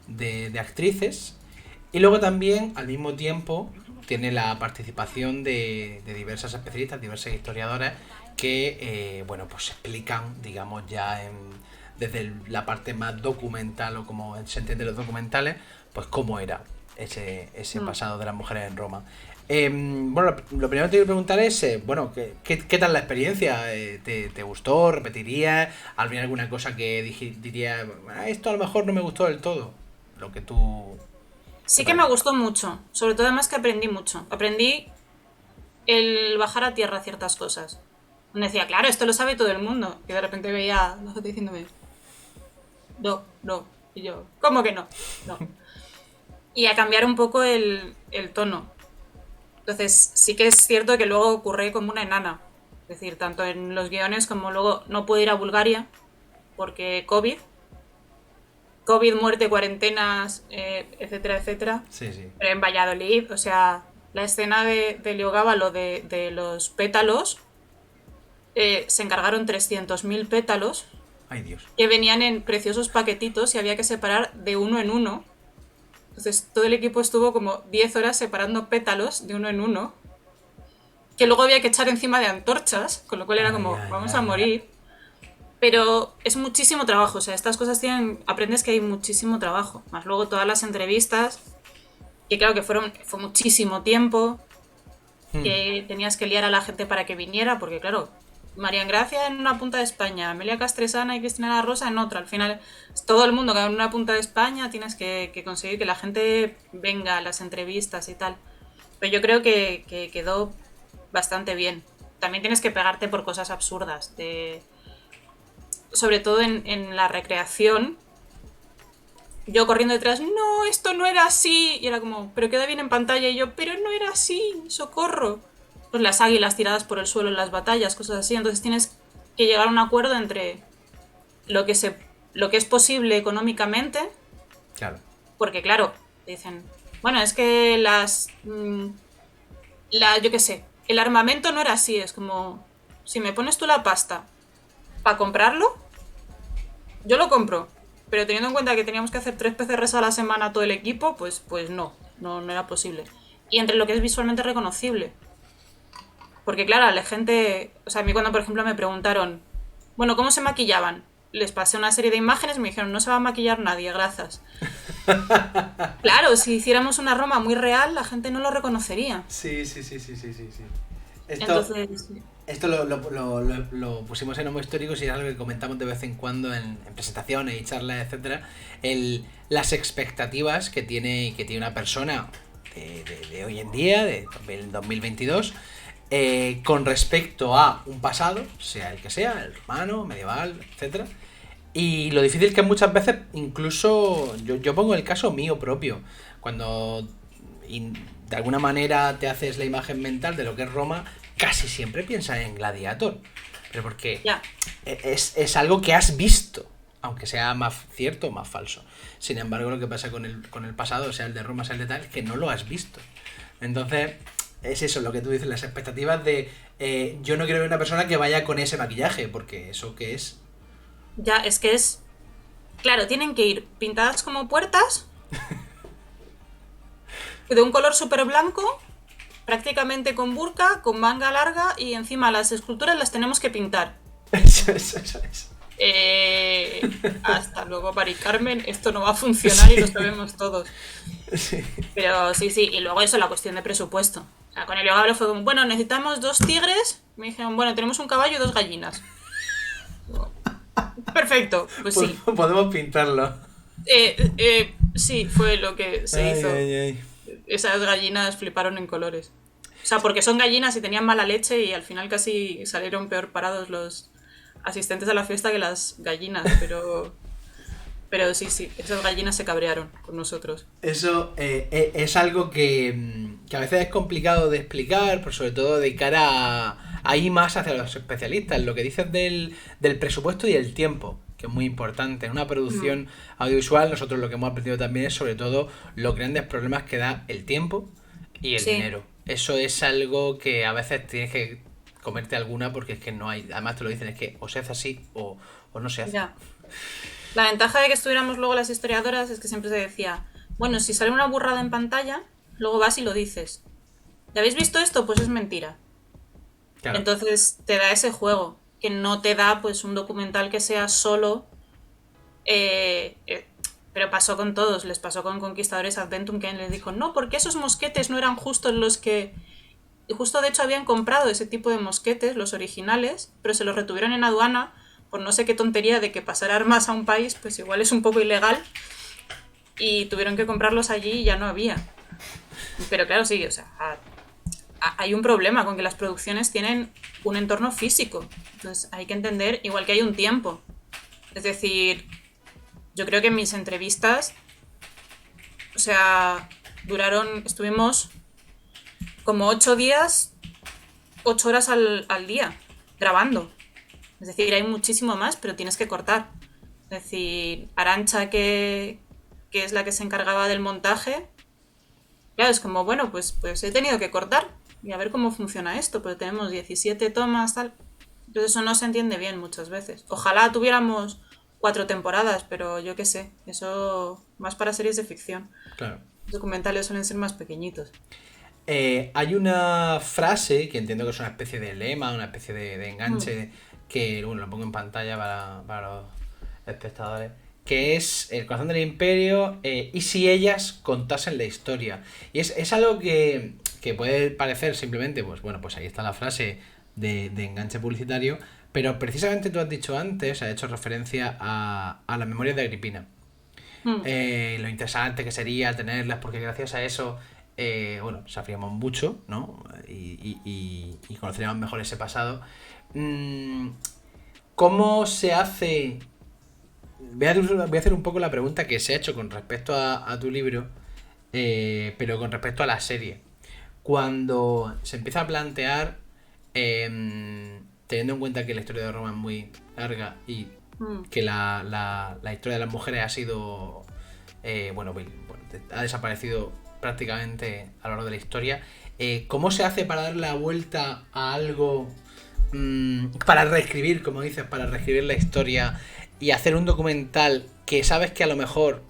de actrices. Y luego también, al mismo tiempo, tiene la participación de diversas especialistas, diversas historiadoras que, bueno, pues explican, digamos, ya desde la parte más documental o como se entiende los documentales, pues cómo era ese pasado de las mujeres en Roma. Bueno, lo primero que te quiero preguntar es, bueno, ¿qué tal la experiencia? ¿Te gustó? ¿Repetirías? ¿Habría alguna cosa que dirías, esto a lo mejor no me gustó del todo? Lo que tú... Sí que me gustó mucho, sobre todo además que aprendí mucho. Aprendí el bajar a tierra ciertas cosas. Me decía, claro, esto lo sabe todo el mundo. Y de repente veía la gente diciéndome, no. Y yo, ¿cómo que no? No. Y a cambiar un poco el tono. Entonces sí que es cierto que luego ocurre como una enana. Es decir, tanto en los guiones como luego no pude ir a Bulgaria porque COVID, muerte, cuarentenas, etcétera, etcétera. Sí. Pero en Valladolid, o sea, la escena de Heliogábalo de los pétalos, se encargaron 300.000 pétalos. Ay, Dios. Que venían en preciosos paquetitos y había que separar de uno en uno. Entonces todo el equipo estuvo como 10 horas separando pétalos de uno en uno. que luego había que echar encima de antorchas, con lo cual era como, vamos a morir. Pero es muchísimo trabajo, o sea, estas cosas aprendes que hay muchísimo trabajo. Más luego todas las entrevistas, que claro que fue muchísimo tiempo, que tenías que liar a la gente para que viniera, porque claro, María Gracia en una punta de España, Amelia Castresana y Cristina La Rosa en otra. Al final, todo el mundo que en una punta de España tienes que conseguir que la gente venga a las entrevistas y tal. Pero yo creo que quedó bastante bien. También tienes que pegarte por cosas absurdas, sobre todo en la recreación. Yo corriendo detrás, no, esto no era así. Y era como, pero queda bien en pantalla. Y yo, pero no era así, socorro. Pues las águilas tiradas por el suelo en las batallas, cosas así. Entonces tienes que llegar a un acuerdo entre lo que es posible económicamente. Claro. Porque claro, dicen, bueno, es que yo qué sé, el armamento no era así. Es como, si me pones tú la pasta para comprarlo, yo lo compro. Pero teniendo en cuenta que teníamos que hacer 3 PCRs a la semana todo el equipo, pues no era posible. Y entre lo que es visualmente reconocible. Porque claro, a la gente... O sea, a mí cuando, por ejemplo, me preguntaron, bueno, ¿cómo se maquillaban? Les pasé una serie de imágenes y me dijeron, no se va a maquillar nadie, gracias. Claro, si hiciéramos una Roma muy real, la gente no lo reconocería. Sí. Entonces... Esto lo pusimos en Homo Históricos y es algo que comentamos de vez en cuando en presentaciones y charlas, etcétera. Las expectativas que tiene una persona de hoy en día, del 2022, con respecto a un pasado, sea el que sea, el romano, medieval, etcétera. Y lo difícil que muchas veces, incluso yo pongo el caso mío propio, cuando de alguna manera te haces la imagen mental de lo que es Roma, casi siempre piensas en Gladiator, pero porque es algo que has visto, aunque sea más cierto o más falso. Sin embargo, lo que pasa con el pasado, sea el de Roma, sea el de tal, es que no lo has visto. Entonces, es eso lo que tú dices, las expectativas de yo no quiero ver una persona que vaya con ese maquillaje, porque eso que es... Ya, es que es... Claro, tienen que ir pintadas como puertas, de un color súper blanco, prácticamente con burka, con manga larga, y encima las esculturas las tenemos que pintar. Eso. Hasta luego, Mari Carmen, esto no va a funcionar y lo sabemos todos. Sí. Pero sí, y luego eso, la cuestión de presupuesto. O sea, con el Yogablo fue como, bueno, necesitamos 2 tigres. Me dijeron, bueno, tenemos un caballo y 2 gallinas. Perfecto, pues sí. Podemos pintarlo. Sí, fue lo que se hizo. Ay. Esas gallinas fliparon en colores. O sea, porque son gallinas y tenían mala leche y al final casi salieron peor parados los asistentes a la fiesta que las gallinas, pero sí, esas gallinas se cabrearon con nosotros. Eso es algo que a veces es complicado de explicar, pero sobre todo de cara a ir más hacia los especialistas. Lo que dices del presupuesto y el tiempo, que es muy importante. En una producción audiovisual, nosotros lo que hemos aprendido también es sobre todo los grandes problemas que da el tiempo y el dinero. Eso es algo que a veces tienes que comerte alguna porque es que no hay... Además te lo dicen, es que o se hace así o no se hace. Ya. La ventaja de que estuviéramos luego las historiadoras es que siempre se decía, bueno, si sale una burrada en pantalla, luego vas y lo dices. ¿Ya habéis visto esto? Pues es mentira. Claro. Entonces te da ese juego, que no te da pues un documental que sea solo... pero pasó con todos, les pasó con Conquistadores Adventum, que les dijo, no, porque esos mosquetes no eran justos los que... Y justo de hecho habían comprado ese tipo de mosquetes, los originales, pero se los retuvieron en aduana por no sé qué tontería de que pasar armas a un país, pues igual es un poco ilegal, y tuvieron que comprarlos allí y ya no había. Pero claro, sí, o sea, hay un problema con que las producciones tienen un entorno físico, entonces hay que entender, igual que hay un tiempo. Es decir, yo creo que en mis entrevistas, o sea, estuvimos como 8 días, 8 horas al día, grabando. Es decir, hay muchísimo más, pero tienes que cortar. Es decir, Arantxa, que es la que se encargaba del montaje, claro, es como, bueno, pues he tenido que cortar y a ver cómo funciona esto, porque tenemos 17 tomas, tal. Entonces eso no se entiende bien muchas veces. Ojalá tuviéramos 4 temporadas, pero yo qué sé, eso más para series de ficción. Claro. Los documentales suelen ser más pequeñitos. Hay una frase que entiendo que es una especie de lema, una especie de enganche, que bueno, lo pongo en pantalla para los espectadores, que es el corazón del imperio, y si ellas contasen la historia. Y es algo que puede parecer simplemente, pues bueno, pues ahí está la frase de enganche publicitario, pero precisamente tú has dicho antes, has hecho referencia a las memorias de Agripina. Lo interesante que sería tenerlas, porque gracias a eso, bueno, sabríamos mucho, ¿no? Y conoceríamos mejor ese pasado. ¿Cómo se hace? Voy a hacer un poco la pregunta que se ha hecho con respecto a tu libro, pero con respecto a la serie. Cuando se empieza a plantear, teniendo en cuenta que la historia de Roma es muy larga y que la historia de las mujeres ha sido, bueno, ha desaparecido prácticamente a lo largo de la historia, ¿cómo se hace para dar la vuelta a algo, para reescribir, como dices, para reescribir la historia y hacer un documental que sabes que a lo mejor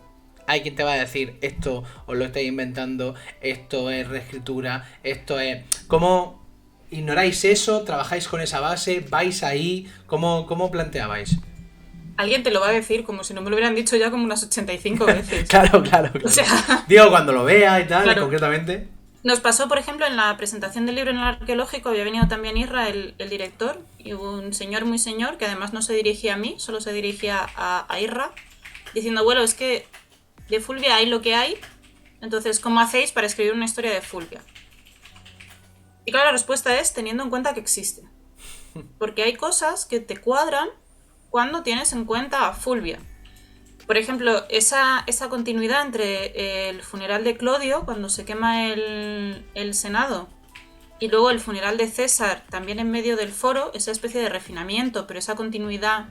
hay quien te va a decir esto os lo estáis inventando, esto es reescritura, esto es... ¿Cómo ignoráis eso? ¿Trabajáis con esa base? ¿Vais ahí? ¿Cómo planteabais? Alguien te lo va a decir como si no me lo hubieran dicho ya como unas 85 veces. Claro. O sea, digo, cuando lo vea y tal, claro. Concretamente. Nos pasó, por ejemplo, en la presentación del libro en el arqueológico, había venido también Isra, el director, y hubo un señor muy señor que además no se dirigía a mí, solo se dirigía a Isra, diciendo, bueno, es que de Fulvia hay lo que hay, entonces, ¿cómo hacéis para escribir una historia de Fulvia? Y claro, la respuesta es teniendo en cuenta que existe. Porque hay cosas que te cuadran cuando tienes en cuenta a Fulvia. Por ejemplo, esa continuidad entre el funeral de Clodio, cuando se quema el Senado, y luego el funeral de César, también en medio del foro, esa especie de refinamiento, pero esa continuidad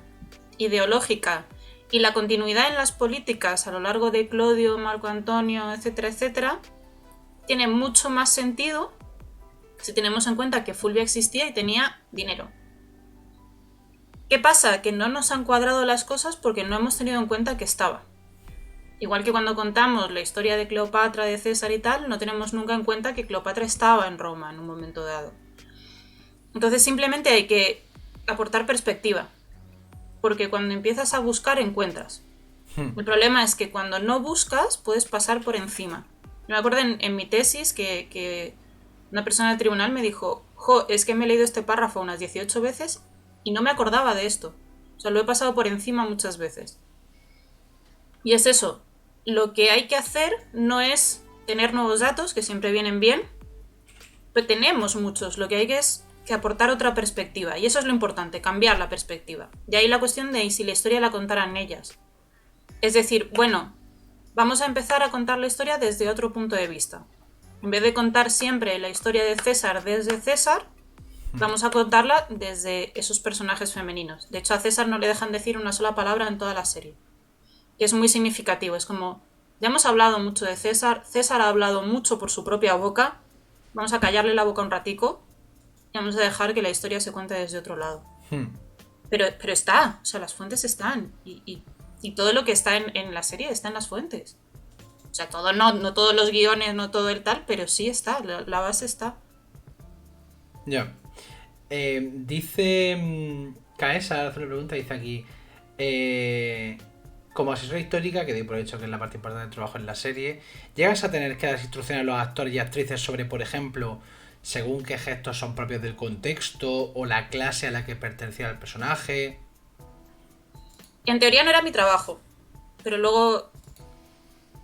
ideológica y la continuidad en las políticas a lo largo de Clodio, Marco Antonio, etcétera, etcétera, tiene mucho más sentido si tenemos en cuenta que Fulvia existía y tenía dinero. ¿Qué pasa? Que no nos han cuadrado las cosas porque no hemos tenido en cuenta que estaba. Igual que cuando contamos la historia de Cleopatra, de César y tal, no tenemos nunca en cuenta que Cleopatra estaba en Roma en un momento dado. Entonces simplemente hay que aportar perspectiva. Porque cuando empiezas a buscar, encuentras. El problema es que cuando no buscas, puedes pasar por encima. Yo me acuerdo en mi tesis que una persona del tribunal me dijo, es que me he leído este párrafo unas 18 veces y no me acordaba de esto. O sea, lo he pasado por encima muchas veces. Y es eso. Lo que hay que hacer no es tener nuevos datos, que siempre vienen bien, pero tenemos muchos. Lo que hay es que aportar otra perspectiva. Y eso es lo importante, cambiar la perspectiva. Y ahí la cuestión de si la historia la contaran ellas. Es decir, bueno, vamos a empezar a contar la historia desde otro punto de vista. En vez de contar siempre la historia de César desde César, vamos a contarla desde esos personajes femeninos. De hecho, a César no le dejan decir una sola palabra en toda la serie. Y es muy significativo. Es como, ya hemos hablado mucho de César, César ha hablado mucho por su propia boca, vamos a callarle la boca un ratico y vamos a dejar que la historia se cuente desde otro lado. Pero está, o sea, las fuentes están. Y todo lo que está en la serie está en las fuentes. O sea, todo no todos los guiones, no todo el tal, pero sí está, la base está. Ya. Dice Caesa, hace una pregunta, dice aquí, como asesora histórica, que doy por hecho que es la parte importante del trabajo en la serie, ¿llegas a tener que dar instrucciones a los actores y actrices sobre, por ejemplo, según qué gestos son propios del contexto o la clase a la que pertenecía el personaje? En teoría no era mi trabajo, pero luego,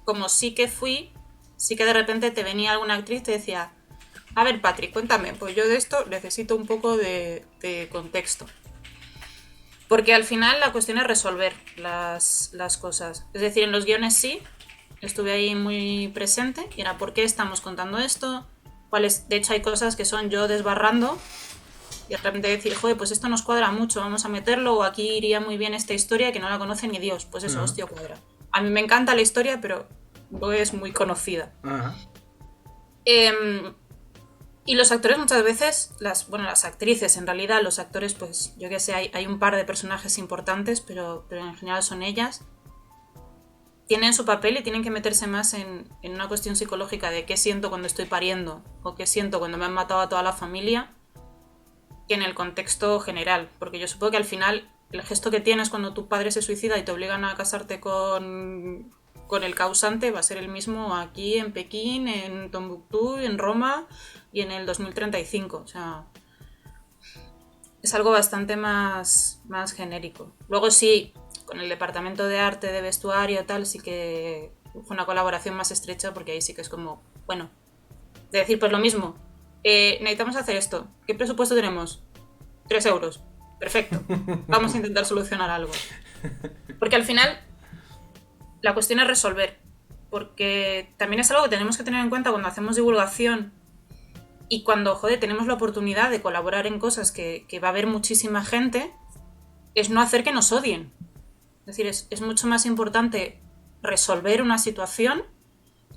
como sí que fui, sí que de repente te venía alguna actriz y te decía, a ver, Patrick, cuéntame, pues yo de esto necesito un poco de contexto. Porque al final la cuestión es resolver las cosas. Es decir, en los guiones sí, estuve ahí muy presente, y era ¿por qué estamos contando esto? De hecho hay cosas que son yo desbarrando, y de repente decir, joder, pues esto nos cuadra mucho, vamos a meterlo, o aquí iría muy bien esta historia que no la conoce ni Dios. Pues eso, hostia, cuadra. A mí me encanta la historia, pero no es muy conocida. Y los actores muchas veces, las actrices en realidad, los actores, pues yo qué sé, hay un par de personajes importantes, pero en general son ellas. tienen su papel y tienen que meterse más en una cuestión psicológica de qué siento cuando estoy pariendo o qué siento cuando me han matado a toda la familia, que en el contexto general. Porque yo supongo que al final el gesto que tienes cuando tu padre se suicida y te obligan a casarte con el causante va a ser el mismo aquí en Pekín, en Tombuctú, en Roma y en el 2035. O sea, es algo bastante más genérico. Luego sí, con el departamento de arte, de vestuario, tal, sí que fue una colaboración más estrecha porque ahí sí que es como, bueno, de decir pues lo mismo. Necesitamos hacer esto. ¿Qué presupuesto tenemos? 3 euros. Perfecto. Vamos a intentar solucionar algo. Porque al final la cuestión es resolver. Porque también es algo que tenemos que tener en cuenta cuando hacemos divulgación y cuando, joder, tenemos la oportunidad de colaborar en cosas que va a haber muchísima gente, es no hacer que nos odien. Es decir, es mucho más importante resolver una situación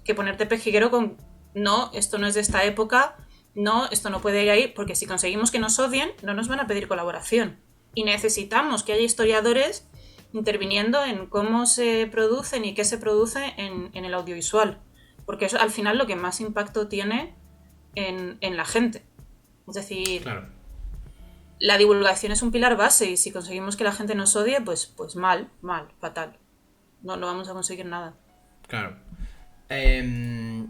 que ponerte pejiguero con no, esto no es de esta época, no, esto no puede ir ahí, porque si conseguimos que nos odien, no nos van a pedir colaboración. Y necesitamos que haya historiadores interviniendo en cómo se producen y qué se produce en el audiovisual. Porque eso al final lo que más impacto tiene en la gente. Es decir, Claro. la divulgación es un pilar base y si conseguimos que la gente nos odie, pues mal, fatal. No vamos a conseguir nada. Claro. Te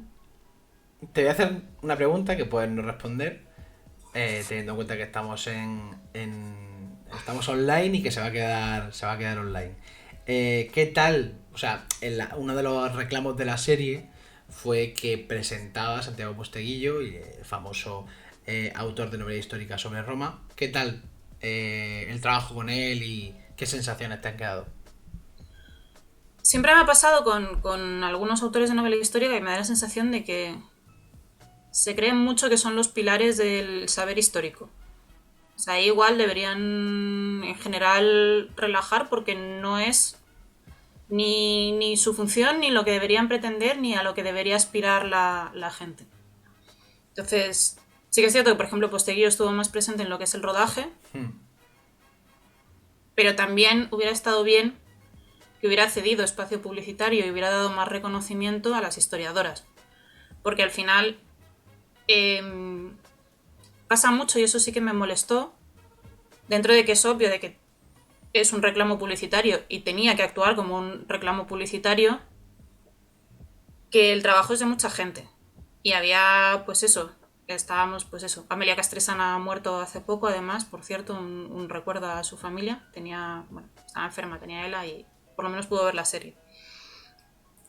voy a hacer una pregunta que puedes no responder, teniendo en cuenta que estamos estamos online y que se va a quedar online. ¿Qué tal? O sea, uno de los reclamos de la serie fue que presentaba a Santiago Posteguillo, el famoso autor de novela histórica sobre Roma. ¿Qué tal el trabajo con él y qué sensaciones te han quedado? Siempre me ha pasado con algunos autores de novela histórica que me da la sensación de que se creen mucho que son los pilares del saber histórico. O sea, igual deberían en general relajar porque no es ni su función, ni lo que deberían pretender, ni a lo que debería aspirar la gente. Entonces, sí que es cierto que, por ejemplo, Posteguillo estuvo más presente en lo que es el rodaje, pero también hubiera estado bien que hubiera cedido espacio publicitario y hubiera dado más reconocimiento a las historiadoras. Porque al final pasa mucho y eso sí que me molestó, dentro de que es obvio de que es un reclamo publicitario y tenía que actuar como un reclamo publicitario, que el trabajo es de mucha gente. Y había, pues eso, Amelia Castresana ha muerto hace poco, además, por cierto, un recuerdo a su familia. Estaba enferma, tenía ELA y por lo menos pudo ver la serie.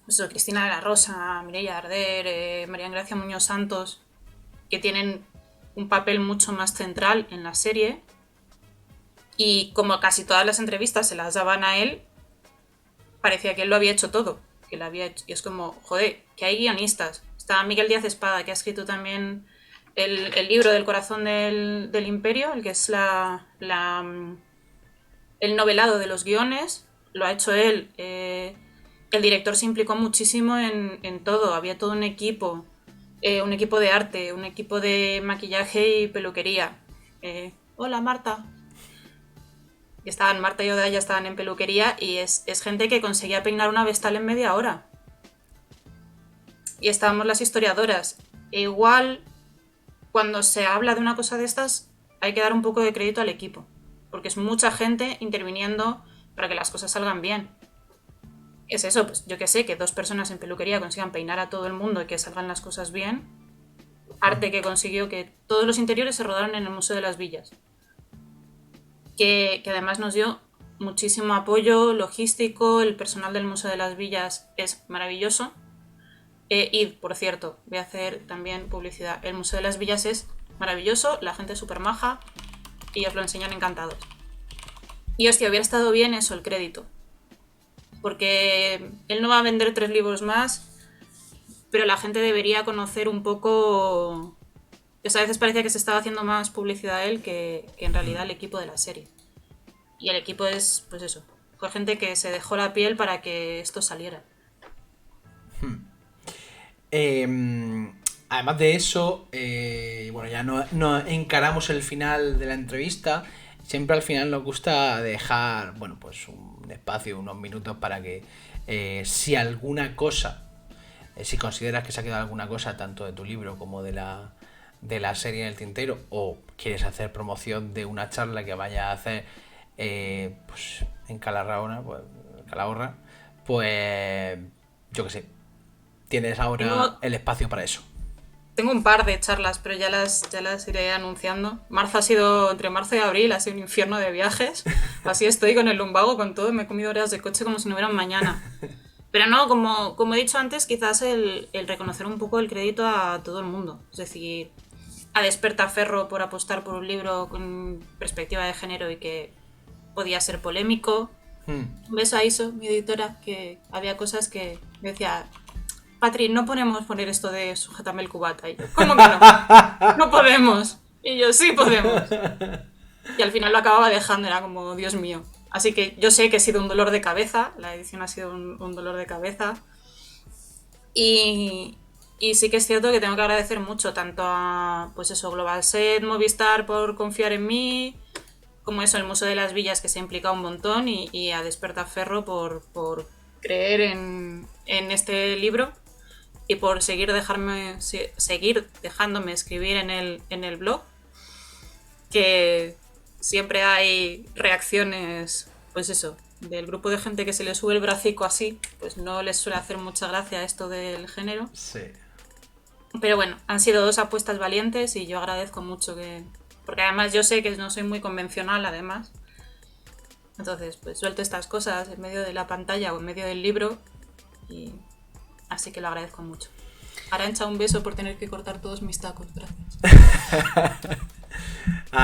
Pues eso, Cristina de la Rosa, Mireia Arder, María Gracia Muñoz Santos, que tienen un papel mucho más central en la serie. Y como casi todas las entrevistas se las daban a él, parecía que él lo había hecho todo. Que lo había hecho. Y es como, joder, que hay guionistas. Está Miguel Díaz Espada, que ha escrito también el libro del corazón del imperio, el que es el novelado de los guiones. Lo ha hecho él. El director se implicó muchísimo en todo. Había todo un equipo de arte, un equipo de maquillaje y peluquería. Hola, Marta. Y Marta y Oda ya estaban en peluquería y es gente que conseguía peinar una vestal en media hora. Y estábamos las historiadoras. E igual, cuando se habla de una cosa de estas, hay que dar un poco de crédito al equipo. Porque es mucha gente interviniendo para que las cosas salgan bien. Es eso, pues yo que sé, que 2 personas en peluquería consigan peinar a todo el mundo y que salgan las cosas bien. Arte que consiguió que todos los interiores se rodaron en el Museo de las Villas. Que además nos dio muchísimo apoyo logístico, el personal del Museo de las Villas es maravilloso. Y, por cierto, voy a hacer también publicidad. El Museo de las Villas es maravilloso, la gente es súper maja y os lo enseñan encantados. Y hostia, hubiera estado bien eso, el crédito. Porque él no va a vender 3 libros más, pero la gente debería conocer un poco. Pues a veces parecía que se estaba haciendo más publicidad a él que en realidad el equipo de la serie. Y el equipo es, pues eso, fue gente que se dejó la piel para que esto saliera. Además de eso, bueno, ya no encaramos el final de la entrevista siempre al final nos gusta dejar, bueno, pues un espacio, unos minutos para que si alguna cosa, si consideras que se ha quedado alguna cosa tanto de tu libro como de la serie en el tintero, o quieres hacer promoción de una charla que vaya a hacer pues en Calahorra, pues yo qué sé, tienes ahora el espacio para eso. Tengo un par de charlas, pero ya las iré anunciando. Entre marzo y abril ha sido un infierno de viajes. Así estoy con el lumbago, con todo. Me he comido horas de coche como si no hubieran mañana. Pero no, como he dicho antes, quizás el reconocer un poco el crédito a todo el mundo. Es decir, a Despertaferro por apostar por un libro con perspectiva de género y que podía ser polémico. Un beso a Iso, mi editora, que había cosas que me decía... Patri, no podemos poner esto de sujétame el cubata. Y yo, ¿cómo que no? No podemos. Y yo, sí podemos. Y al final lo acababa dejando, era como, Dios mío. Así que yo sé que ha sido un dolor de cabeza, la edición ha sido un dolor de cabeza. Y sí que es cierto que tengo que agradecer mucho tanto a, pues eso, Global Set, Movistar por confiar en mí, como eso, el Museo de las Villas, que se ha implicado un montón, y a Despertaferro por creer en este libro. Y por seguir dejándome escribir en el blog, que siempre hay reacciones, pues eso, del grupo de gente que se le sube el bracico así, pues no les suele hacer mucha gracia esto del género. Sí. Pero bueno, han sido 2 apuestas valientes y yo agradezco mucho porque además yo sé que no soy muy convencional, además. Entonces, pues suelto estas cosas en medio de la pantalla o en medio del libro y... Así que lo agradezco mucho. Arantxa, un beso por tener que cortar todos mis tacos, gracias.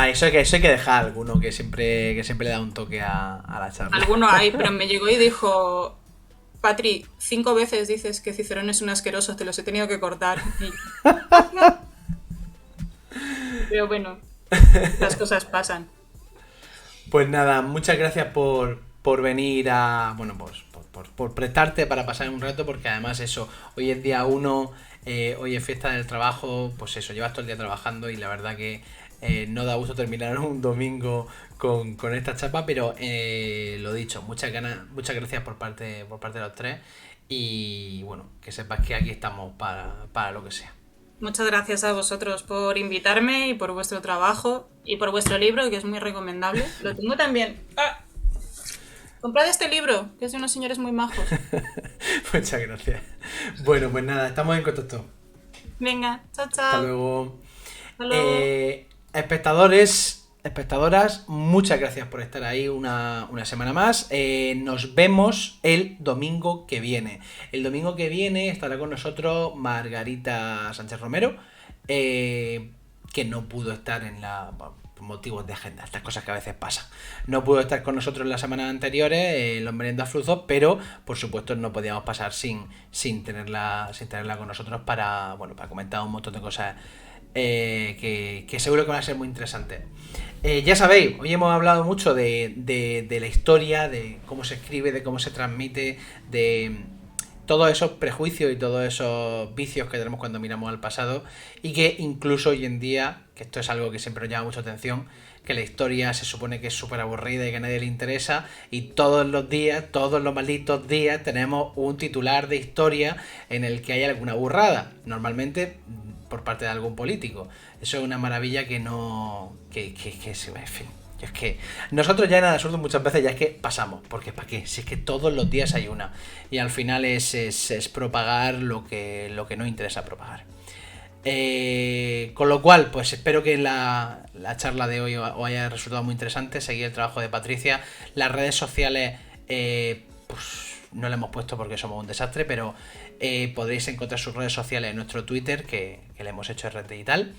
Eso hay que dejar alguno que siempre le da un toque a la charla. Alguno hay, pero me llegó y dijo: Patri, 5 veces dices que Cicerón es un asqueroso, te los he tenido que cortar. Pero bueno, las cosas pasan. Pues nada, muchas gracias por venir a... Bueno, pues por prestarte para pasar un rato, porque además eso, hoy es día 1, hoy es fiesta del trabajo, pues eso, llevas todo el día trabajando y la verdad que no da gusto terminar un domingo con esta chapa, pero lo dicho, muchas gracias por parte de los 3 y bueno, que sepas que aquí estamos para lo que sea. Muchas gracias a vosotros por invitarme y por vuestro trabajo y por vuestro libro, que es muy recomendable. Lo tengo también. Comprad este libro, que es de unos señores muy majos. Muchas gracias. Bueno, pues nada, estamos en contacto. Venga, chao, chao. Hasta luego. Hasta luego. Espectadoras, muchas gracias por estar ahí una semana más. Nos vemos el domingo que viene. El domingo que viene estará con nosotros Margarita Sánchez Romero, que no pudo estar por motivos de agenda, estas cosas que a veces pasan. No pudo estar con nosotros en las semanas anteriores, los Meriendas Fluzos, pero por supuesto no podíamos pasar sin tenerla con nosotros para comentar un montón de cosas que seguro que van a ser muy interesantes. Ya sabéis, hoy hemos hablado mucho de la historia, de cómo se escribe, de cómo se transmite, de todos esos prejuicios y todos esos vicios que tenemos cuando miramos al pasado, y que incluso hoy en día, que esto es algo que siempre nos llama mucha atención, que la historia se supone que es súper aburrida y que a nadie le interesa, y todos los malditos días tenemos un titular de historia en el que hay alguna burrada, normalmente por parte de algún político. Eso es una maravilla que no... en fin... Es que nosotros ya en el absurdo muchas veces ya es que pasamos, porque ¿para qué? Si es que todos los días hay una, y al final es propagar lo que no interesa propagar. Con lo cual, pues espero que la charla de hoy os haya resultado muy interesante. Seguid el trabajo de Patricia. Las redes sociales pues no le hemos puesto porque somos un desastre, pero podréis encontrar sus redes sociales en nuestro Twitter, que le hemos hecho en Red Digital.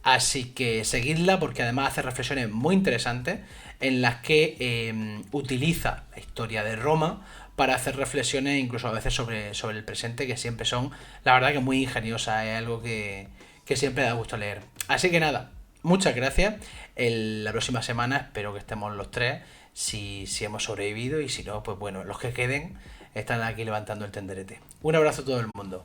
Así que seguidla, porque además hace reflexiones muy interesantes en las que utiliza la historia de Roma para hacer reflexiones incluso a veces sobre el presente, que siempre son, la verdad, que muy ingeniosas. Es algo que siempre da gusto leer. Así que nada, muchas gracias. La próxima semana espero que estemos los 3, si hemos sobrevivido, y si no, pues bueno, los que queden están aquí levantando el tenderete. Un abrazo a todo el mundo.